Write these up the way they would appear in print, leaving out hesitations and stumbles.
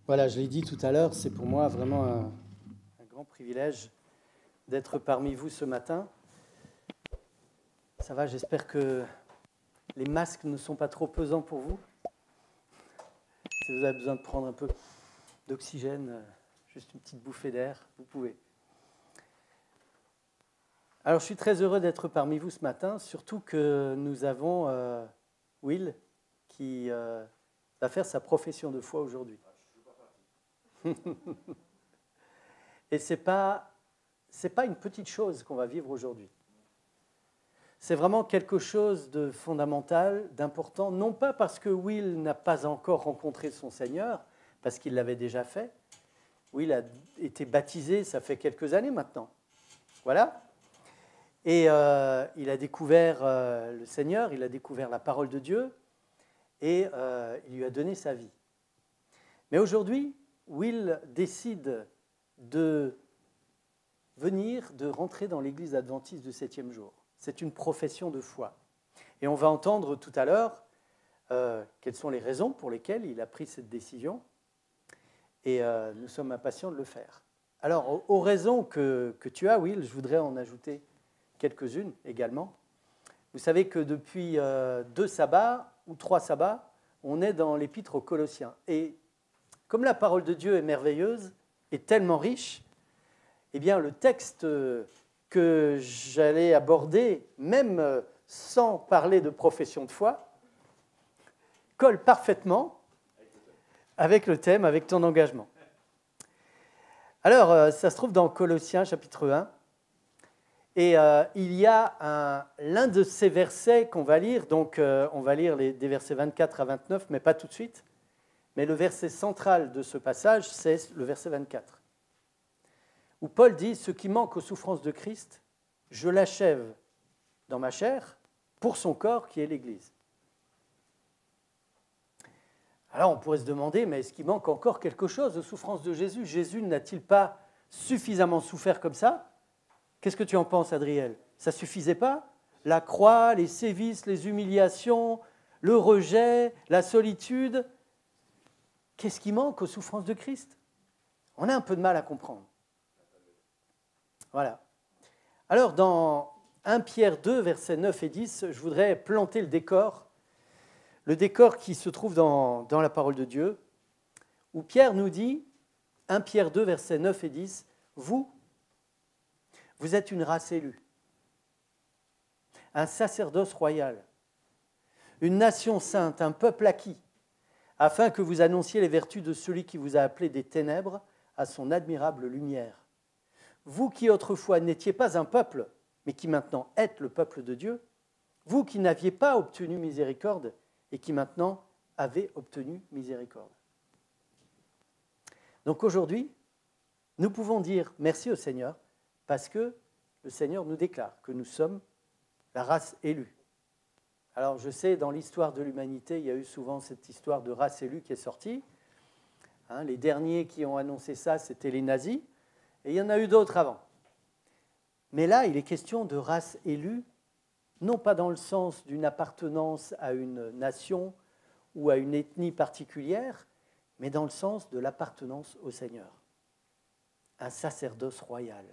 Voilà, je l'ai dit tout à l'heure, c'est pour moi vraiment un grand privilège d'être parmi vous ce matin. Ça va, j'espère que les masques ne sont pas trop pesants pour vous. Si vous avez besoin de prendre un peu d'oxygène, juste une petite bouffée d'air, vous pouvez. Alors, je suis très heureux d'être parmi vous ce matin, surtout que nous avons Will qui va faire sa profession de foi aujourd'hui. Et c'est pas une petite chose qu'on va vivre aujourd'hui. C'est vraiment quelque chose de fondamental, d'important, non pas parce que Will n'a pas encore rencontré son Seigneur, parce qu'il l'avait déjà fait. Will a été baptisé, ça fait quelques années maintenant. Voilà. Et il a découvert le Seigneur, il a découvert la parole de Dieu, et il lui a donné sa vie. Mais aujourd'hui, Will décide de rentrer dans l'église adventiste du 7e jour. C'est une profession de foi. Et on va entendre tout à l'heure quelles sont les raisons pour lesquelles il a pris cette décision. Et nous sommes impatients de le faire. Alors, aux raisons que tu as, Will, je voudrais en ajouter quelques-unes également. Vous savez que depuis 2 sabbats ou 3 sabbats, on est dans l'épître aux Colossiens. Et comme la parole de Dieu est merveilleuse et tellement riche, eh bien, le texte que j'allais aborder, même sans parler de profession de foi, colle parfaitement avec le thème, avec ton engagement. Alors, ça se trouve dans Colossiens, chapitre 1, et il y a l'un de ces versets qu'on va lire, donc on va lire des versets 24 à 29, mais pas tout de suite, mais le verset central de ce passage, c'est le verset 24. Où Paul dit « Ce qui manque aux souffrances de Christ, je l'achève dans ma chair pour son corps qui est l'Église. » Alors on pourrait se demander, mais est-ce qu'il manque encore quelque chose aux souffrances de Jésus ? Jésus n'a-t-il pas suffisamment souffert comme ça ? Qu'est-ce que tu en penses, Adriel ? Ça ne suffisait pas ? La croix, les sévices, les humiliations, le rejet, la solitude. Qu'est-ce qui manque aux souffrances de Christ ? On a un peu de mal à comprendre. Voilà. Alors, dans 1 Pierre 2, versets 9 et 10, je voudrais planter le décor qui se trouve dans la parole de Dieu, où Pierre nous dit, 1 Pierre 2, versets 9 et 10, « Vous êtes une race élue, un sacerdoce royal, une nation sainte, un peuple acquis, afin que vous annonciez les vertus de celui qui vous a appelé des ténèbres à son admirable lumière. Vous qui autrefois n'étiez pas un peuple, mais qui maintenant êtes le peuple de Dieu, vous qui n'aviez pas obtenu miséricorde et qui maintenant avez obtenu miséricorde. » Donc aujourd'hui, nous pouvons dire merci au Seigneur parce que le Seigneur nous déclare que nous sommes la race élue. Alors je sais, dans l'histoire de l'humanité, il y a eu souvent cette histoire de race élue qui est sortie. Les derniers qui ont annoncé ça, c'était les nazis. Et il y en a eu d'autres avant. Mais là, il est question de race élue, non pas dans le sens d'une appartenance à une nation ou à une ethnie particulière, mais dans le sens de l'appartenance au Seigneur. Un sacerdoce royal.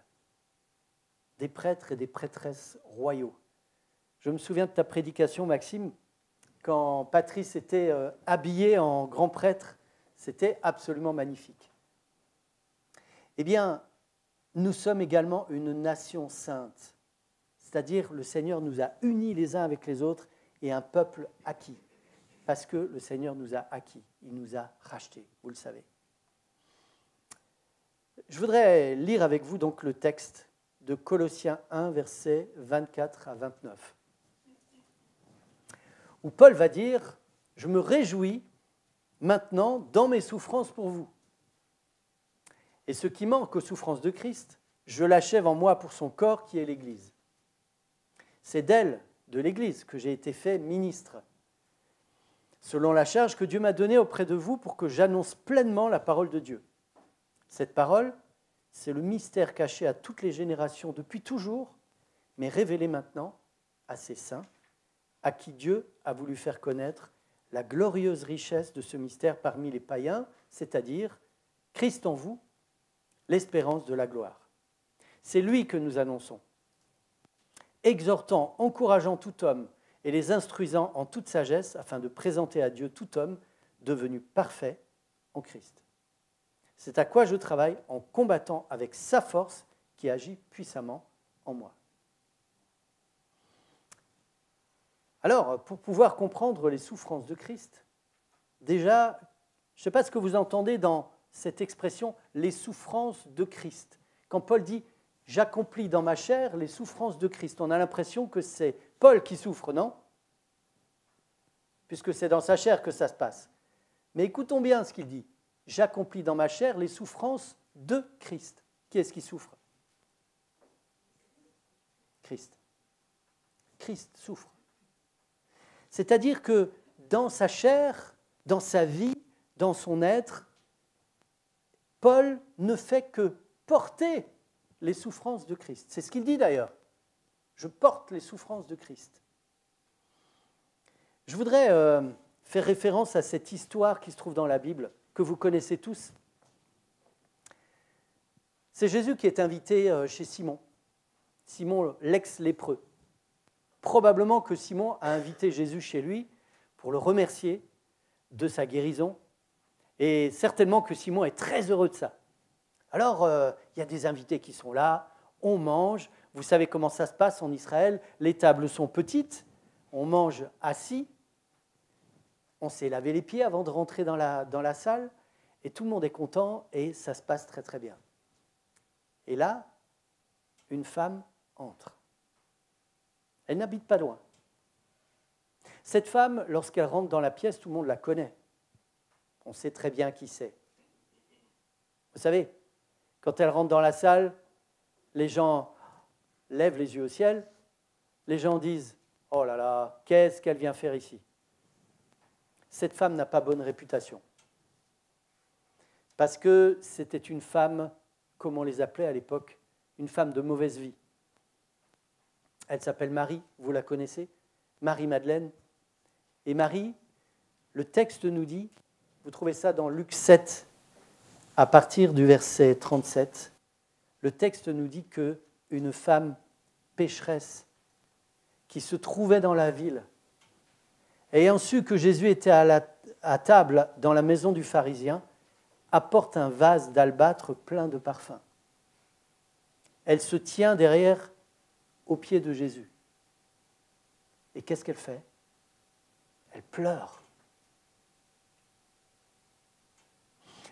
Des prêtres et des prêtresses royaux. Je me souviens de ta prédication, Maxime, quand Patrice était habillé en grand prêtre. C'était absolument magnifique. Eh bien, nous sommes également une nation sainte, c'est-à-dire le Seigneur nous a unis les uns avec les autres et un peuple acquis, parce que le Seigneur nous a acquis, il nous a rachetés, vous le savez. Je voudrais lire avec vous donc le texte de Colossiens 1, versets 24 à 29, où Paul va dire « Je me réjouis maintenant dans mes souffrances pour vous. Et ce qui manque aux souffrances de Christ, je l'achève en moi pour son corps qui est l'Église. C'est d'elle, de l'Église, que j'ai été fait ministre, selon la charge que Dieu m'a donnée auprès de vous pour que j'annonce pleinement la parole de Dieu. Cette parole, c'est le mystère caché à toutes les générations depuis toujours, mais révélé maintenant à ses saints, à qui Dieu a voulu faire connaître la glorieuse richesse de ce mystère parmi les païens, c'est-à-dire Christ en vous, l'espérance de la gloire. C'est lui que nous annonçons, exhortant, encourageant tout homme et les instruisant en toute sagesse afin de présenter à Dieu tout homme devenu parfait en Christ. C'est à quoi je travaille en combattant avec sa force qui agit puissamment en moi. Alors, pour pouvoir comprendre les souffrances de Christ, déjà, je ne sais pas ce que vous entendez dans cette expression « les souffrances de Christ ». Quand Paul dit « j'accomplis dans ma chair les souffrances de Christ », on a l'impression que c'est Paul qui souffre, non? Puisque c'est dans sa chair que ça se passe. Mais écoutons bien ce qu'il dit. « J'accomplis dans ma chair les souffrances de Christ ». Qui est-ce qui souffre? Christ. Christ souffre. C'est-à-dire que dans sa chair, dans sa vie, dans son être, Paul ne fait que porter les souffrances de Christ. C'est ce qu'il dit d'ailleurs. Je porte les souffrances de Christ. Je voudrais faire référence à cette histoire qui se trouve dans la Bible, que vous connaissez tous. C'est Jésus qui est invité chez Simon. Simon, l'ex-lépreux. Probablement que Simon a invité Jésus chez lui pour le remercier de sa guérison. Et certainement que Simon est très heureux de ça. Alors, il y a des invités qui sont là, on mange. Vous savez comment ça se passe en Israël, les tables sont petites, on mange assis, on s'est lavé les pieds avant de rentrer dans la salle, et tout le monde est content, et ça se passe très très bien. Et là, une femme entre. Elle n'habite pas loin. Cette femme, lorsqu'elle rentre dans la pièce, tout le monde la connaît. On sait très bien qui c'est. Vous savez, quand elle rentre dans la salle, les gens lèvent les yeux au ciel, les gens disent « Oh là là, qu'est-ce qu'elle vient faire ici ?» Cette femme n'a pas bonne réputation. Parce que c'était une femme, comme on les appelait à l'époque, une femme de mauvaise vie. Elle s'appelle Marie, vous la connaissez, Marie-Madeleine. Et Marie, le texte nous dit, vous trouvez ça dans Luc 7, à partir du verset 37, le texte nous dit qu'une femme pécheresse qui se trouvait dans la ville, ayant su que Jésus était à table dans la maison du pharisien, apporte un vase d'albâtre plein de parfums. Elle se tient derrière aux pieds de Jésus. Et qu'est-ce qu'elle fait? Elle pleure.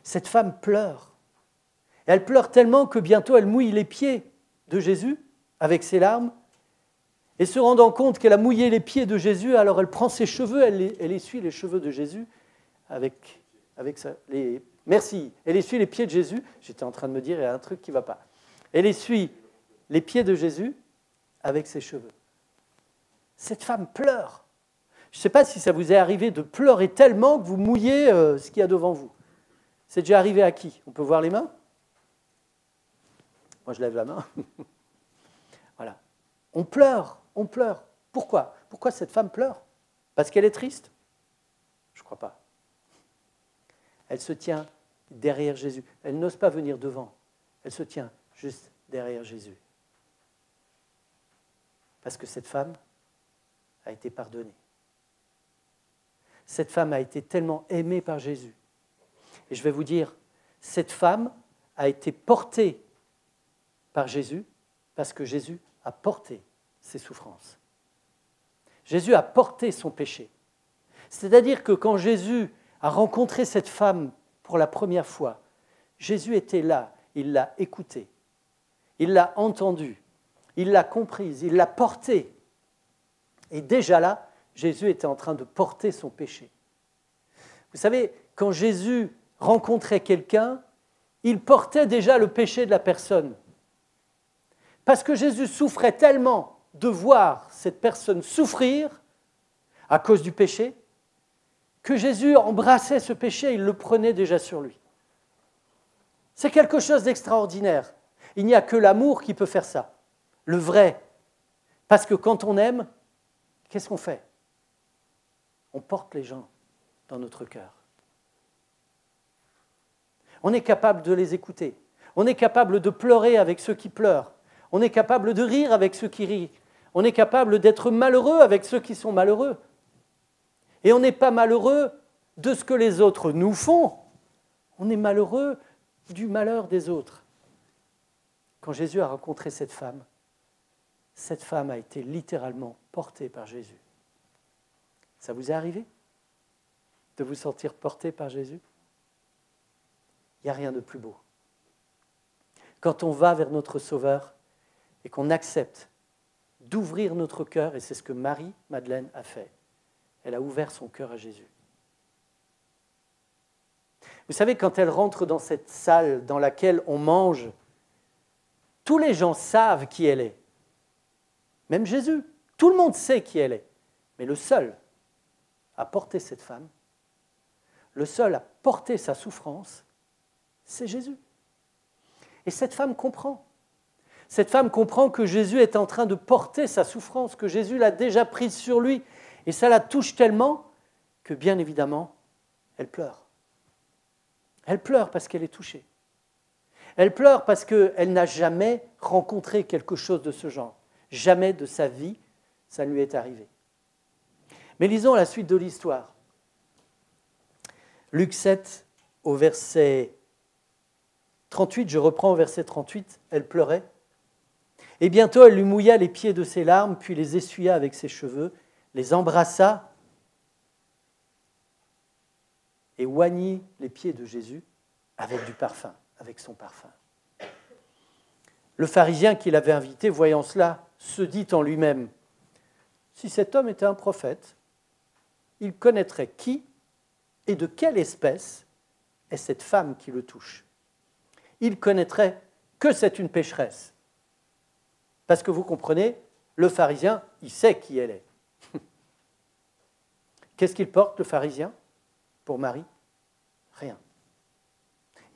Cette femme pleure. Et elle pleure tellement que bientôt elle mouille les pieds de Jésus avec ses larmes. Et se rendant compte qu'elle a mouillé les pieds de Jésus, alors elle prend ses cheveux, elle essuie les cheveux de Jésus avec ça. Merci. Elle essuie les pieds de Jésus. J'étais en train de me dire, il y a un truc qui ne va pas. Elle essuie les pieds de Jésus avec ses cheveux. Cette femme pleure. Je ne sais pas si ça vous est arrivé de pleurer tellement que vous mouillez ce qu'il y a devant vous. C'est déjà arrivé à qui? On peut voir les mains? Moi, je lève la main. Voilà. On pleure, on pleure. Pourquoi? Pourquoi cette femme pleure? Parce qu'elle est triste? Je ne crois pas. Elle se tient derrière Jésus. Elle n'ose pas venir devant. Elle se tient juste derrière Jésus. Parce que cette femme a été pardonnée. Cette femme a été tellement aimée par Jésus. Et je vais vous dire, cette femme a été portée par Jésus parce que Jésus a porté ses souffrances. Jésus a porté son péché. C'est-à-dire que quand Jésus a rencontré cette femme pour la première fois, Jésus était là, il l'a écoutée, il l'a entendue, il l'a comprise, il l'a portée. Et déjà là, Jésus était en train de porter son péché. Vous savez, quand Jésus rencontrait quelqu'un, il portait déjà le péché de la personne. Parce que Jésus souffrait tellement de voir cette personne souffrir à cause du péché, que Jésus embrassait ce péché, il le prenait déjà sur lui. C'est quelque chose d'extraordinaire. Il n'y a que l'amour qui peut faire ça, le vrai. Parce que quand on aime, qu'est-ce qu'on fait? On porte les gens dans notre cœur. On est capable de les écouter. On est capable de pleurer avec ceux qui pleurent. On est capable de rire avec ceux qui rient. On est capable d'être malheureux avec ceux qui sont malheureux. Et on n'est pas malheureux de ce que les autres nous font. On est malheureux du malheur des autres. Quand Jésus a rencontré cette femme a été littéralement portée par Jésus. Ça vous est arrivé de vous sentir porté par Jésus? Il n'y a rien de plus beau. Quand on va vers notre Sauveur et qu'on accepte d'ouvrir notre cœur, et c'est ce que Marie-Madeleine a fait. Elle a ouvert son cœur à Jésus. Vous savez, quand elle rentre dans cette salle dans laquelle on mange, tous les gens savent qui elle est. Même Jésus, tout le monde sait qui elle est. Mais le seul à porter cette femme, le seul à porter sa souffrance, c'est Jésus. Et cette femme comprend. Cette femme comprend que Jésus est en train de porter sa souffrance, que Jésus l'a déjà prise sur lui. Et ça la touche tellement que, bien évidemment, elle pleure. Elle pleure parce qu'elle est touchée. Elle pleure parce qu'elle n'a jamais rencontré quelque chose de ce genre. Jamais de sa vie, ça lui est arrivé. Mais lisons la suite de l'histoire. Luc 7, au verset 38, je reprends au verset 38, elle pleurait. Et bientôt, elle lui mouilla les pieds de ses larmes, puis les essuya avec ses cheveux, les embrassa et oignit les pieds de Jésus avec du parfum, avec son parfum. Le pharisien qui l'avait invité, voyant cela, se dit en lui-même, si cet homme était un prophète, il connaîtrait qui et de quelle espèce est cette femme qui le touche. Il connaîtrait que c'est une pécheresse. Parce que vous comprenez, le pharisien, il sait qui elle est. Qu'est-ce qu'il porte, le pharisien, pour Marie? Rien.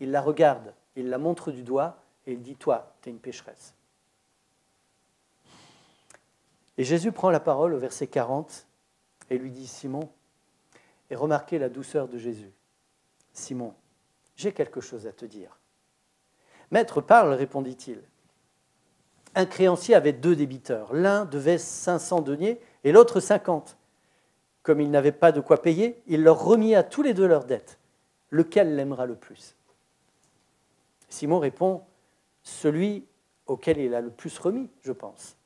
Il la regarde, il la montre du doigt et il dit, toi, tu es une pécheresse. Et Jésus prend la parole au verset 40 et lui dit, Simon, et remarquez la douceur de Jésus. Simon, j'ai quelque chose à te dire. Maître, parle, répondit-il. Un créancier avait 2 débiteurs. L'un devait 500 deniers et l'autre 50. Comme il n'avait pas de quoi payer, il leur remit à tous les 2 leurs dettes. Lequel l'aimera le plus? Simon répond, celui auquel il a le plus remis, je pense.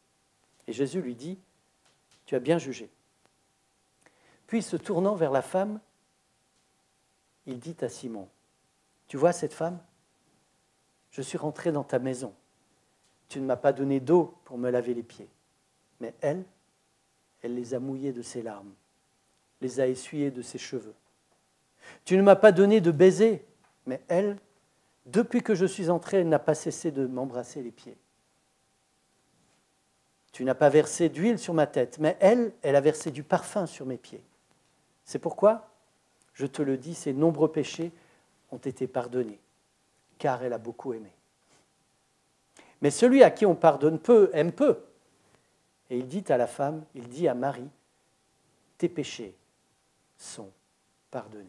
Et Jésus lui dit, tu as bien jugé. Puis, se tournant vers la femme, il dit à Simon, tu vois cette femme? Je suis rentré dans ta maison. Tu ne m'as pas donné d'eau pour me laver les pieds. Mais elle les a mouillés de ses larmes, les a essuyés de ses cheveux. Tu ne m'as pas donné de baiser, mais elle, depuis que je suis entré, elle n'a pas cessé de m'embrasser les pieds. Tu n'as pas versé d'huile sur ma tête, mais elle a versé du parfum sur mes pieds. C'est pourquoi, je te le dis, ses nombreux péchés ont été pardonnés, car elle a beaucoup aimé. Mais celui à qui on pardonne peu, aime peu. Et il dit à la femme, il dit à Marie, tes péchés sont pardonnés.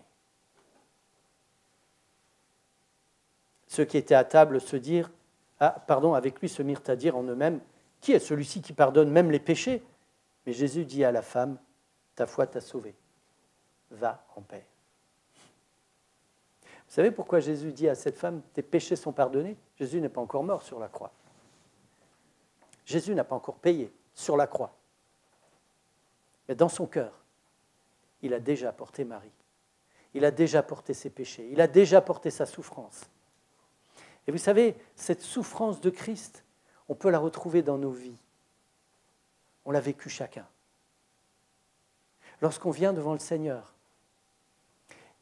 Ceux qui étaient à table avec lui se mirent à dire en eux-mêmes, qui est celui-ci qui pardonne même les péchés? Mais Jésus dit à la femme, ta foi t'a sauvée, va en paix. Vous savez pourquoi Jésus dit à cette femme, tes péchés sont pardonnés? Jésus n'est pas encore mort sur la croix. Jésus n'a pas encore payé sur la croix. Mais dans son cœur, il a déjà porté Marie. Il a déjà porté ses péchés. Il a déjà porté sa souffrance. Et vous savez, cette souffrance de Christ, on peut la retrouver dans nos vies. On l'a vécue chacun. Lorsqu'on vient devant le Seigneur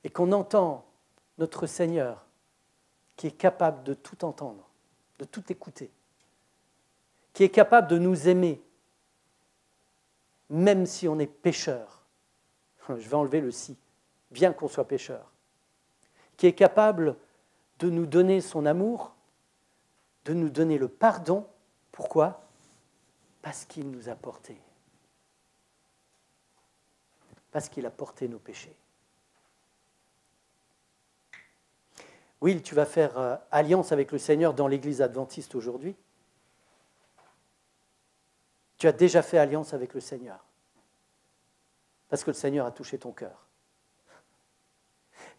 et qu'on entend notre Seigneur qui est capable de tout entendre, de tout écouter, qui est capable de nous aimer, même si on est pécheur. Je vais enlever le « si », bien qu'on soit pécheur. Qui est capable de nous donner son amour, de nous donner le pardon. Pourquoi? Parce qu'il nous a portés. Parce qu'il a porté nos péchés. Will, tu vas faire alliance avec le Seigneur dans l'église adventiste aujourd'hui. Tu as déjà fait alliance avec le Seigneur. Parce que le Seigneur a touché ton cœur.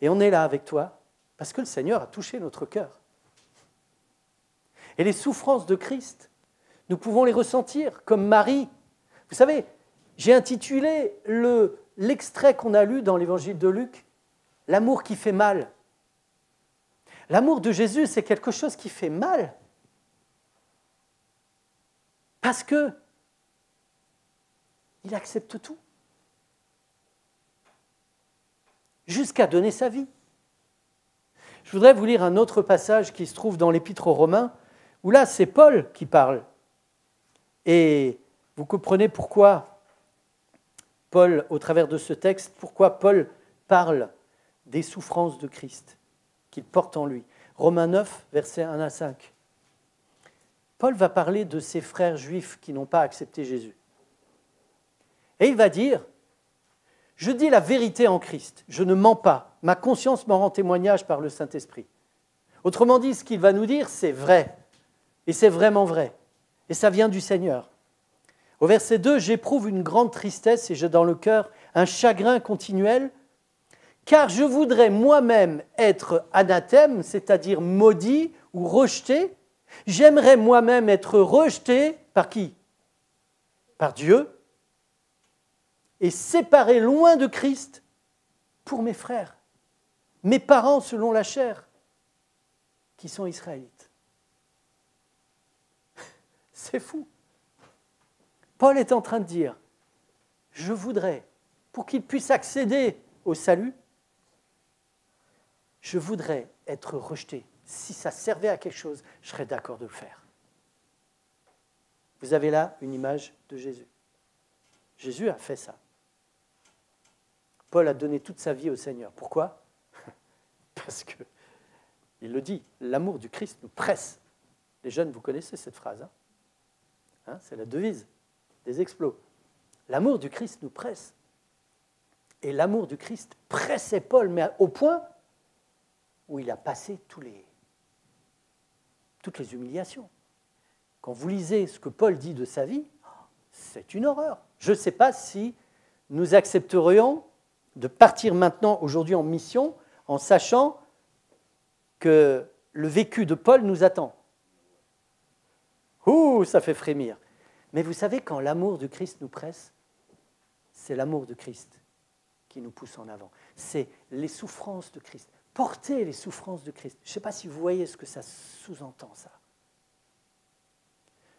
Et on est là avec toi parce que le Seigneur a touché notre cœur. Et les souffrances de Christ, nous pouvons les ressentir comme Marie. Vous savez, j'ai intitulé l'extrait qu'on a lu dans l'évangile de Luc, « L'amour qui fait mal ». L'amour de Jésus, c'est quelque chose qui fait mal. Parce que il accepte tout. Jusqu'à donner sa vie. Je voudrais vous lire un autre passage qui se trouve dans l'Épître aux Romains, où là, c'est Paul qui parle. Et vous comprenez pourquoi Paul, au travers de ce texte, pourquoi Paul parle des souffrances de Christ qu'il porte en lui. Romains 9, versets 1 à 5. Paul va parler de ses frères juifs qui n'ont pas accepté Jésus. Et il va dire, « Je dis la vérité en Christ, je ne mens pas, ma conscience m'en rend témoignage par le Saint-Esprit. » Autrement dit, ce qu'il va nous dire, c'est vrai, et c'est vraiment vrai, et ça vient du Seigneur. Au verset 2, « J'éprouve une grande tristesse et j'ai dans le cœur un chagrin continuel, car je voudrais moi-même être anathème, c'est-à-dire maudit ou rejeté. J'aimerais moi-même être rejeté par qui ? Par Dieu, et séparé loin de Christ pour mes frères, mes parents selon la chair, qui sont israélites. » C'est fou. Paul est en train de dire, je voudrais, pour qu'il puisse accéder au salut, je voudrais être rejeté. Si ça servait à quelque chose, je serais d'accord de le faire. Vous avez là une image de Jésus. Jésus a fait ça. Paul a donné toute sa vie au Seigneur. Pourquoi ? Parce que, il le dit, l'amour du Christ nous presse. Les jeunes, vous connaissez cette phrase. C'est la devise des explos. L'amour du Christ nous presse. Et l'amour du Christ pressait Paul, mais au point où il a passé toutes les humiliations. Quand vous lisez ce que Paul dit de sa vie, c'est une horreur. Je ne sais pas si nous accepterions de partir maintenant, aujourd'hui en mission, en sachant que le vécu de Paul nous attend. Ouh, ça fait frémir. Mais vous savez, quand l'amour du Christ nous presse, c'est l'amour de Christ qui nous pousse en avant. C'est les souffrances de Christ. Porter les souffrances de Christ. Je ne sais pas si vous voyez ce que ça sous-entend, ça.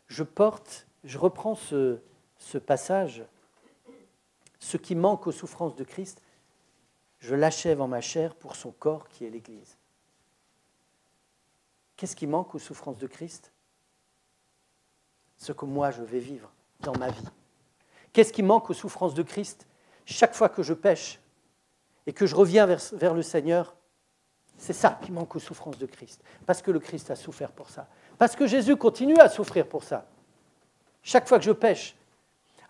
Je reprends ce passage. Ce qui manque aux souffrances de Christ, je l'achève en ma chair pour son corps qui est l'Église. Qu'est-ce qui manque aux souffrances de Christ ? Ce que moi je vais vivre dans ma vie. Qu'est-ce qui manque aux souffrances de Christ ? Chaque fois que je pêche et que je reviens vers le Seigneur, c'est ça qui manque aux souffrances de Christ. Parce que le Christ a souffert pour ça. Parce que Jésus continue à souffrir pour ça. Chaque fois que je pêche.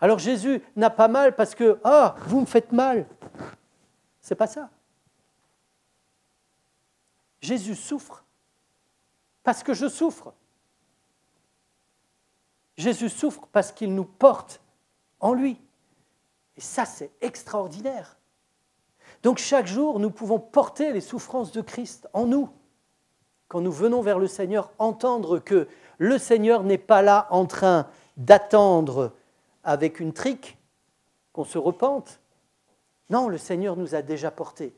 Alors Jésus n'a pas mal parce que « Ah, vous me faites mal !» C'est pas ça. Jésus souffre parce que je souffre. Jésus souffre parce qu'il nous porte en lui. Et ça, c'est extraordinaire. Donc chaque jour, nous pouvons porter les souffrances de Christ en nous. Quand nous venons vers le Seigneur, entendre que le Seigneur n'est pas là en train d'attendre avec une trique qu'on se repente. Non, le Seigneur nous a déjà portés.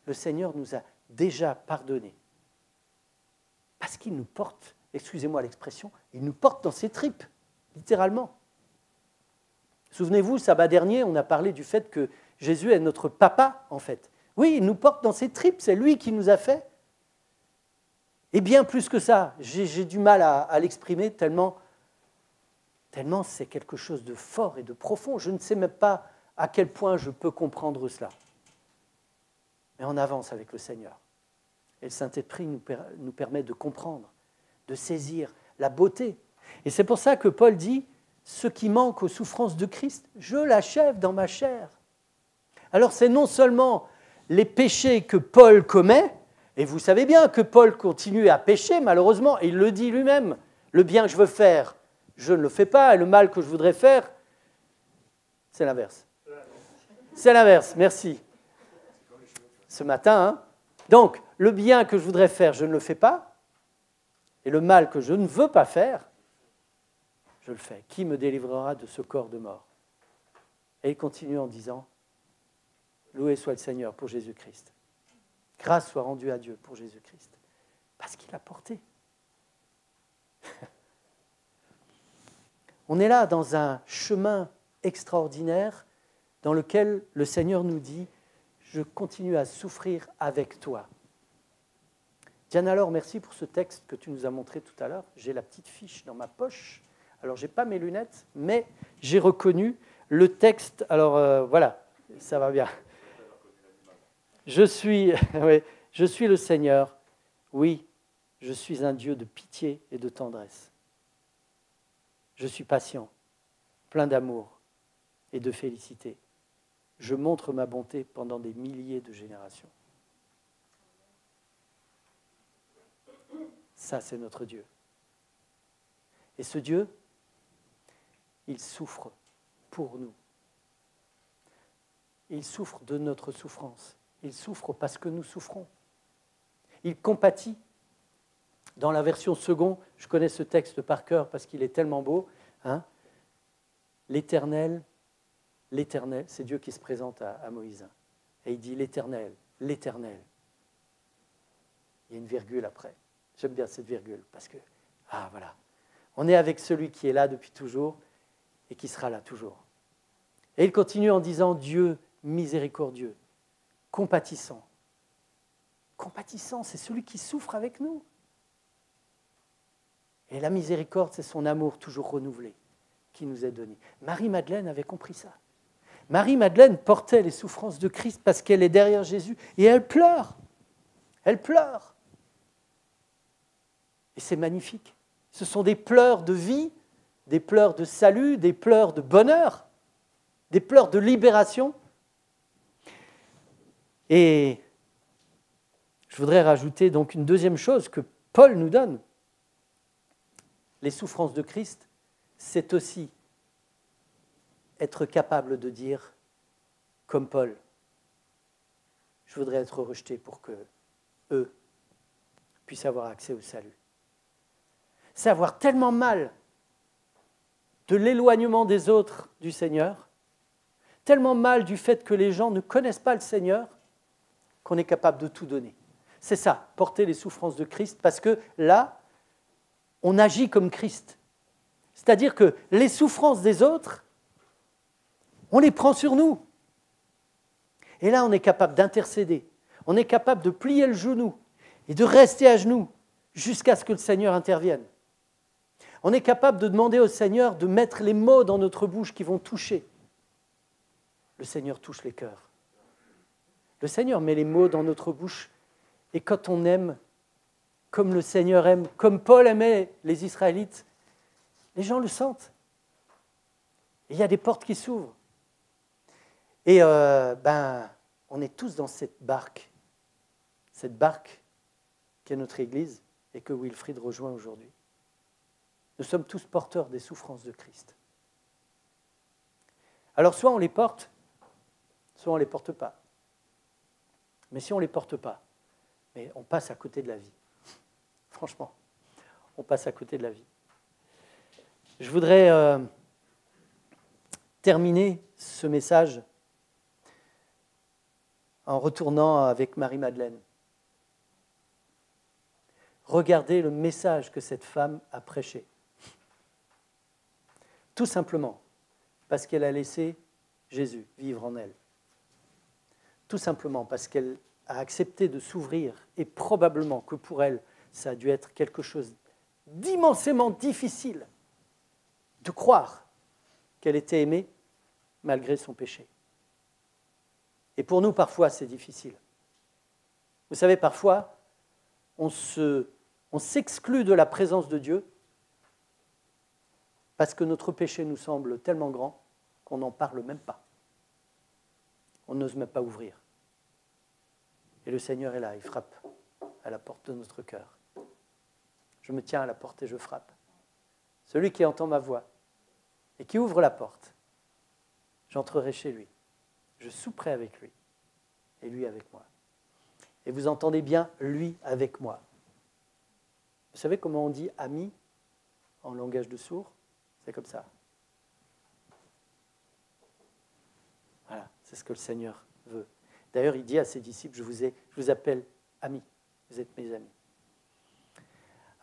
Le Seigneur nous a déjà pardonnés. Parce qu'il nous porte, excusez-moi l'expression, il nous porte dans ses tripes, littéralement. Souvenez-vous, sabbat dernier, on a parlé du fait que Jésus est notre papa, en fait. Oui, il nous porte dans ses tripes, c'est lui qui nous a fait. Et bien plus que ça, j'ai du mal à l'exprimer tellement c'est quelque chose de fort et de profond. Je ne sais même pas à quel point je peux comprendre cela. Mais on avance avec le Seigneur. Et le Saint-Esprit nous permet de comprendre, de saisir la beauté. Et c'est pour ça que Paul dit, ce qui manque aux souffrances de Christ, je l'achève dans ma chair. Alors c'est non seulement les péchés que Paul commet, Et vous savez bien que Paul continue à pécher, malheureusement, et il le dit lui-même. Le bien que je veux faire, je ne le fais pas, et le mal que je voudrais faire, c'est l'inverse. C'est l'inverse, merci. Ce matin, hein. Donc, le bien que je voudrais faire, je ne le fais pas, et le mal que je ne veux pas faire, je le fais. Qui me délivrera de ce corps de mort? Et il continue en disant, loué soit le Seigneur pour Jésus-Christ. Grâce soit rendue à Dieu pour Jésus-Christ. Parce qu'il a porté. On est là dans un chemin extraordinaire dans lequel le Seigneur nous dit, je continue à souffrir avec toi. Diane, alors merci pour ce texte que tu nous as montré tout à l'heure. J'ai la petite fiche dans ma poche. Alors, je n'ai pas mes lunettes, mais j'ai reconnu le texte. Alors, voilà, ça va bien. Je suis le Seigneur. Oui, je suis un Dieu de pitié et de tendresse. Je suis patient, plein d'amour et de félicité. Je montre ma bonté pendant des milliers de générations. Ça, c'est notre Dieu. Et ce Dieu, il souffre pour nous. Il souffre de notre souffrance. Il souffre parce que nous souffrons. Il compatit. Dans la version seconde, je connais ce texte par cœur parce qu'il est tellement beau. Hein, l'Éternel, c'est Dieu qui se présente à Moïse. Et il dit l'Éternel, l'Éternel. Il y a une virgule après. J'aime bien cette virgule parce que, voilà. On est avec celui qui est là depuis toujours et qui sera là toujours. Et il continue en disant Dieu miséricordieux, compatissant. Compatissant, c'est celui qui souffre avec nous. Et la miséricorde, c'est son amour toujours renouvelé qui nous est donné. Marie-Madeleine avait compris ça. Marie-Madeleine portait les souffrances de Christ parce qu'elle est derrière Jésus et elle pleure. Elle pleure. Et c'est magnifique. Ce sont des pleurs de vie, des pleurs de salut, des pleurs de bonheur, des pleurs de libération. Et je voudrais rajouter donc une deuxième chose que Paul nous donne. Les souffrances de Christ, c'est aussi être capable de dire, comme Paul, je voudrais être rejeté pour que eux puissent avoir accès au salut. C'est avoir tellement mal de l'éloignement des autres du Seigneur, tellement mal du fait que les gens ne connaissent pas le Seigneur, qu'on est capable de tout donner. C'est ça, porter les souffrances de Christ, parce que là, on agit comme Christ. C'est-à-dire que les souffrances des autres, on les prend sur nous. Et là, on est capable d'intercéder, on est capable de plier le genou et de rester à genoux jusqu'à ce que le Seigneur intervienne. On est capable de demander au Seigneur de mettre les mots dans notre bouche qui vont toucher. Le Seigneur touche les cœurs. Le Seigneur met les mots dans notre bouche. Et quand on aime, comme le Seigneur aime, comme Paul aimait les Israélites, les gens le sentent. Et il y a des portes qui s'ouvrent. Et on est tous dans cette barque qui est notre Église et que Wilfried rejoint aujourd'hui. Nous sommes tous porteurs des souffrances de Christ. Alors soit on les porte, soit on ne les porte pas. Mais si on ne les porte pas, mais on passe à côté de la vie. Franchement, on passe à côté de la vie. Je voudrais terminer ce message en retournant avec Marie-Madeleine. Regardez le message que cette femme a prêché. Tout simplement parce qu'elle a laissé Jésus vivre en elle. Tout simplement parce qu'elle a accepté de s'ouvrir et probablement que pour elle, ça a dû être quelque chose d'immensément difficile de croire qu'elle était aimée malgré son péché. Et pour nous, parfois, c'est difficile. Vous savez, parfois, on s'exclut de la présence de Dieu parce que notre péché nous semble tellement grand qu'on n'en parle même pas. On n'ose même pas ouvrir. Et le Seigneur est là, il frappe. à la porte de notre cœur. Je me tiens à la porte et je frappe. Celui qui entend ma voix et qui ouvre la porte, j'entrerai chez lui. Je souperai avec lui et lui avec moi. Et vous entendez bien, lui avec moi. Vous savez comment on dit ami en langage de sourd? C'est comme ça. Voilà, c'est ce que le Seigneur veut. D'ailleurs, il dit à ses disciples, je vous appelle amis, vous êtes mes amis.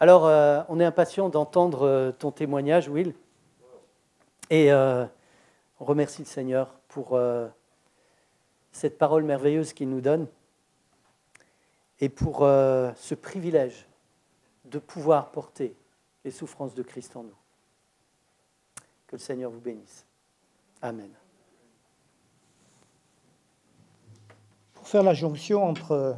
Alors, on est impatient d'entendre ton témoignage, Will. Et on remercie le Seigneur pour cette parole merveilleuse qu'il nous donne et pour ce privilège de pouvoir porter les souffrances de Christ en nous. Que le Seigneur vous bénisse. Amen. Pour faire la jonction entre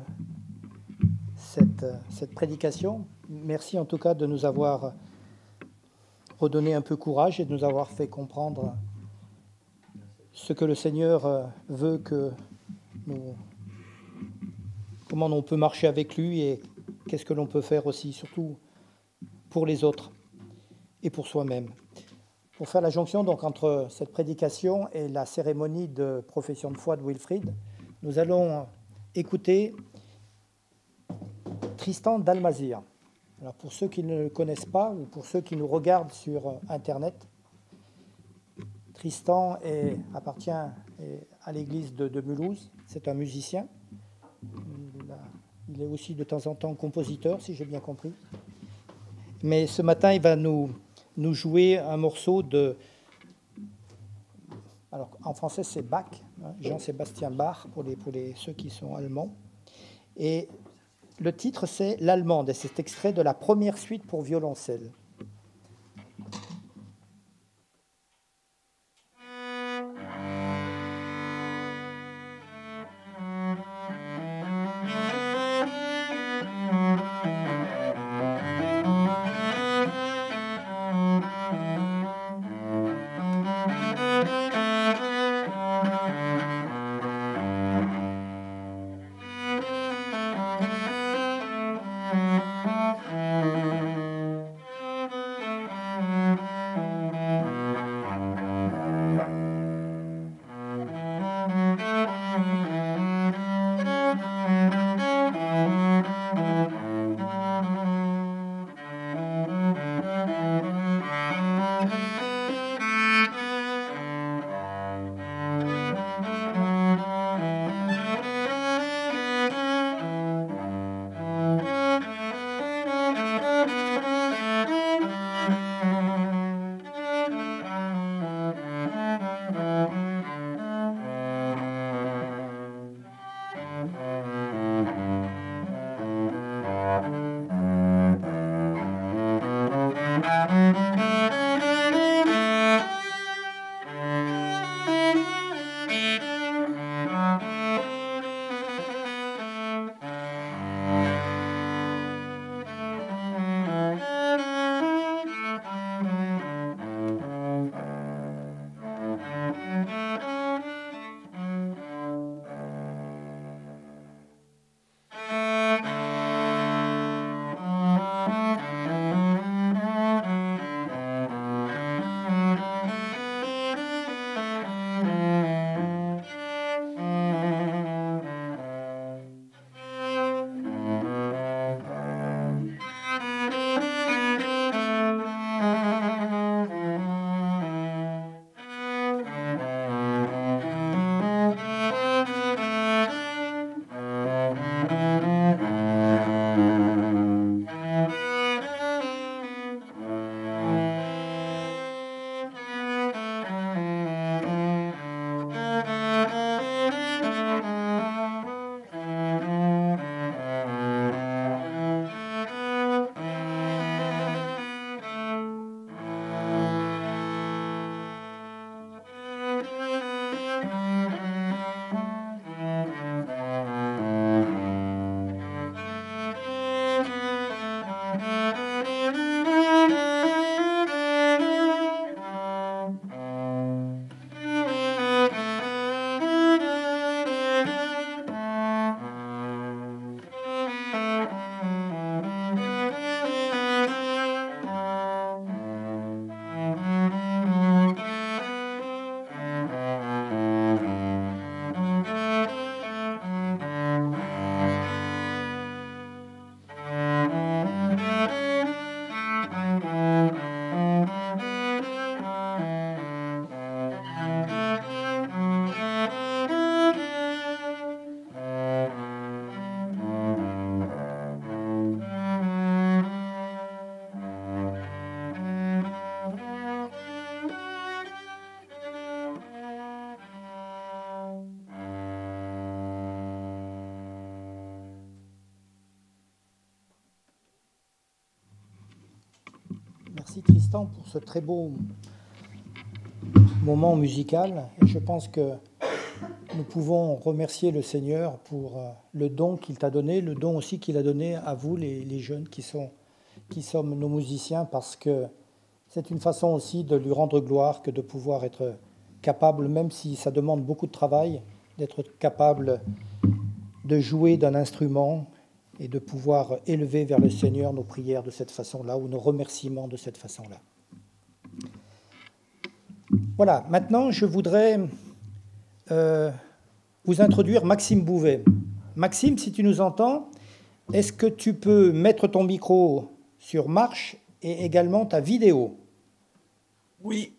cette prédication, merci en tout cas de nous avoir redonné un peu courage et de nous avoir fait comprendre ce que le Seigneur veut que nous... comment on peut marcher avec lui et qu'est-ce que l'on peut faire aussi, surtout pour les autres et pour soi-même. Pour faire la jonction donc, entre cette prédication et la cérémonie de profession de foi de Wilfrid, nous allons écouter Tristan Dalmazier. Alors pour ceux qui ne le connaissent pas ou pour ceux qui nous regardent sur Internet, Tristan appartient à l'église de Mulhouse. C'est un musicien. Il est aussi de temps en temps compositeur, si j'ai bien compris. Mais ce matin, il va nous jouer un morceau de... Alors, en français, c'est Bach, hein, Jean-Sébastien Bach, pour ceux qui sont allemands. Et le titre, c'est L'Allemande, et c'est extrait de la première suite pour violoncelle. Merci Tristan pour ce très beau moment musical. Et je pense que nous pouvons remercier le Seigneur pour le don qu'il t'a donné, le don aussi qu'il a donné à vous, les jeunes qui sommes nos musiciens, parce que c'est une façon aussi de lui rendre gloire que de pouvoir être capable, même si ça demande beaucoup de travail, d'être capable de jouer d'un instrument et de pouvoir élever vers le Seigneur nos prières de cette façon-là ou nos remerciements de cette façon-là. Voilà, maintenant je voudrais vous introduire Maxime Bouvet. Maxime, si tu nous entends, est-ce que tu peux mettre ton micro sur marche et également ta vidéo? Oui.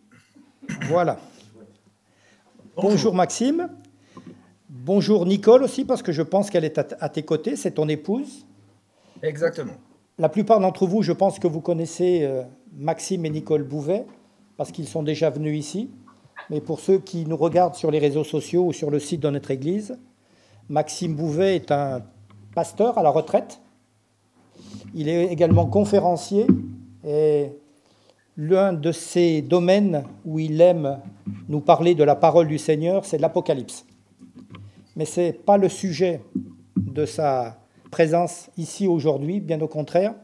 Voilà. Bonjour Maxime. Bonjour Nicole aussi, parce que je pense qu'elle est à tes côtés, c'est ton épouse. Exactement. La plupart d'entre vous, je pense que vous connaissez Maxime et Nicole Bouvet, parce qu'ils sont déjà venus ici. Mais pour ceux qui nous regardent sur les réseaux sociaux ou sur le site de notre église, Maxime Bouvet est un pasteur à la retraite. Il est également conférencier et l'un de ses domaines où il aime nous parler de la parole du Seigneur, c'est l'Apocalypse. Mais ce n'est pas le sujet de sa présence ici aujourd'hui, bien au contraire.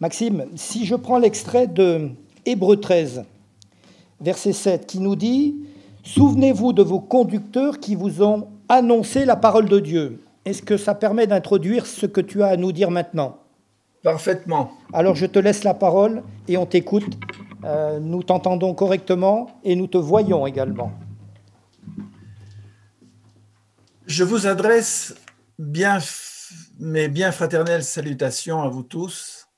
Maxime, si je prends l'extrait de Hébreux 13, verset 7, qui nous dit « Souvenez-vous de vos conducteurs qui vous ont annoncé la parole de Dieu ». Est-ce que ça permet d'introduire ce que tu as à nous dire maintenant? Parfaitement. Alors je te laisse la parole et on t'écoute. Nous t'entendons correctement et nous te voyons également. Je vous adresse mes bien fraternelles salutations à vous tous,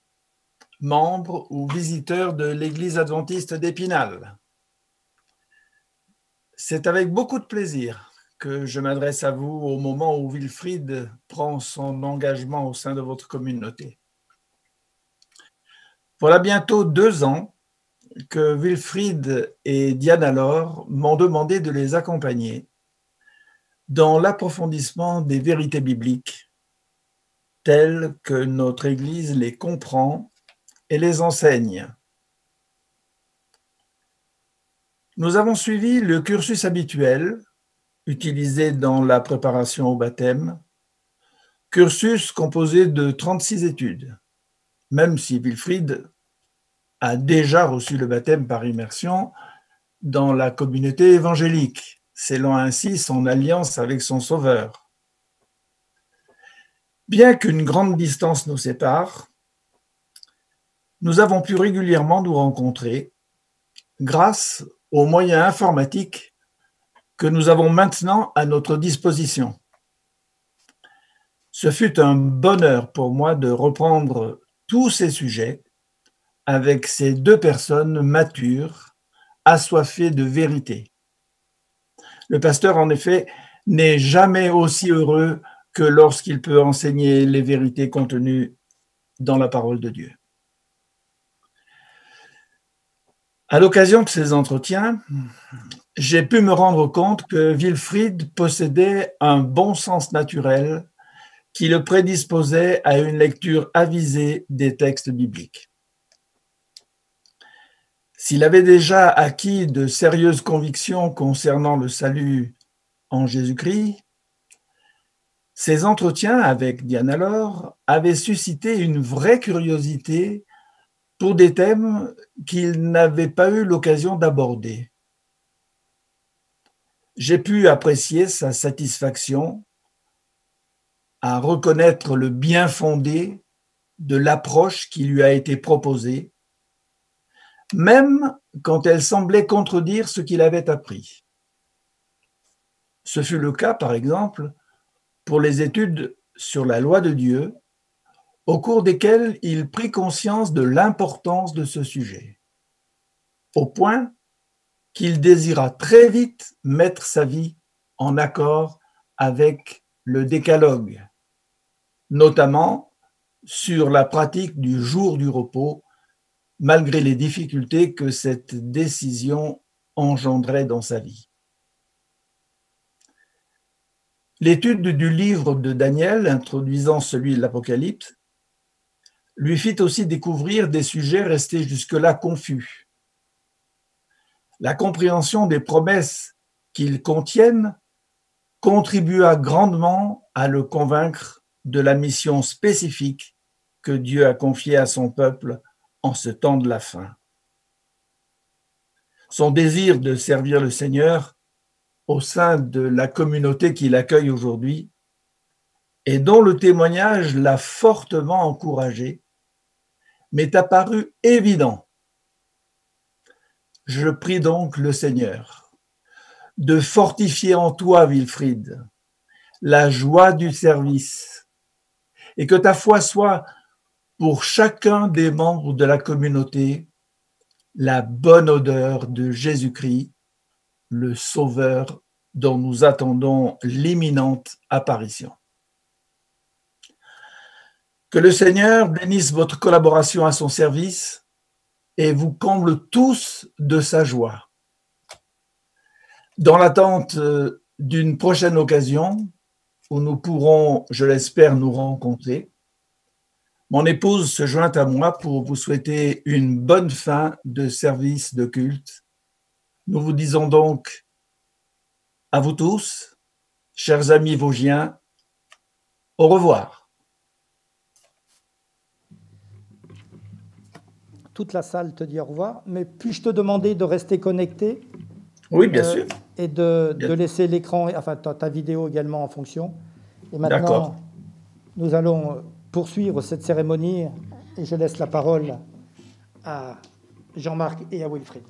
membres ou visiteurs de l'Église adventiste d'Épinal. C'est avec beaucoup de plaisir que je m'adresse à vous au moment où Wilfried prend son engagement au sein de votre communauté. Voilà bientôt 2 ans que Wilfried et Diana Laure m'ont demandé de les accompagner dans l'approfondissement des vérités bibliques telles que notre Église les comprend et les enseigne. Nous avons suivi le cursus habituel utilisé dans la préparation au baptême, cursus composé de 36 études, même si Wilfried a déjà reçu le baptême par immersion dans la communauté évangélique, scellant ainsi son alliance avec son Sauveur. Bien qu'une grande distance nous sépare, nous avons pu régulièrement nous rencontrer grâce aux moyens informatiques que nous avons maintenant à notre disposition. Ce fut un bonheur pour moi de reprendre tous ces sujets avec ces 2 personnes matures, assoiffées de vérité. Le pasteur, en effet, n'est jamais aussi heureux que lorsqu'il peut enseigner les vérités contenues dans la parole de Dieu. À l'occasion de ces entretiens, j'ai pu me rendre compte que Wilfried possédait un bon sens naturel qui le prédisposait à une lecture avisée des textes bibliques. S'il avait déjà acquis de sérieuses convictions concernant le salut en Jésus-Christ, ces entretiens avec Diana Laure avaient suscité une vraie curiosité pour des thèmes qu'il n'avait pas eu l'occasion d'aborder. J'ai pu apprécier sa satisfaction à reconnaître le bien fondé de l'approche qui lui a été proposée, même quand elle semblait contredire ce qu'il avait appris. Ce fut le cas, par exemple, pour les études sur la loi de Dieu, au cours desquelles il prit conscience de l'importance de ce sujet, au point qu'il désira très vite mettre sa vie en accord avec le décalogue, notamment sur la pratique du jour du repos, malgré les difficultés que cette décision engendrait dans sa vie. L'étude du livre de Daniel, introduisant celui de l'Apocalypse, lui fit aussi découvrir des sujets restés jusque-là confus. La compréhension des promesses qu'ils contiennent contribua grandement à le convaincre de la mission spécifique que Dieu a confiée à son peuple en ce temps de la fin. Son désir de servir le Seigneur au sein de la communauté qu'il accueille aujourd'hui et dont le témoignage l'a fortement encouragé, m'est apparu évident. Je prie donc le Seigneur de fortifier en toi, Wilfried, la joie du service et que ta foi soit pour chacun des membres de la communauté la bonne odeur de Jésus-Christ, le Sauveur dont nous attendons l'imminente apparition. Que le Seigneur bénisse votre collaboration à son service et vous comble tous de sa joie. Dans l'attente d'une prochaine occasion où nous pourrons, je l'espère, nous rencontrer, mon épouse se joint à moi pour vous souhaiter une bonne fin de service de culte. Nous vous disons donc à vous tous, chers amis vosgiens, au revoir. Toute la salle te dit au revoir, mais puis-je te demander de rester connecté? Oui, bien sûr. Et de laisser l'écran, enfin ta vidéo également en fonction. Et maintenant, nous allons poursuivre cette cérémonie et je laisse la parole à Jean-Marc et à Wilfried.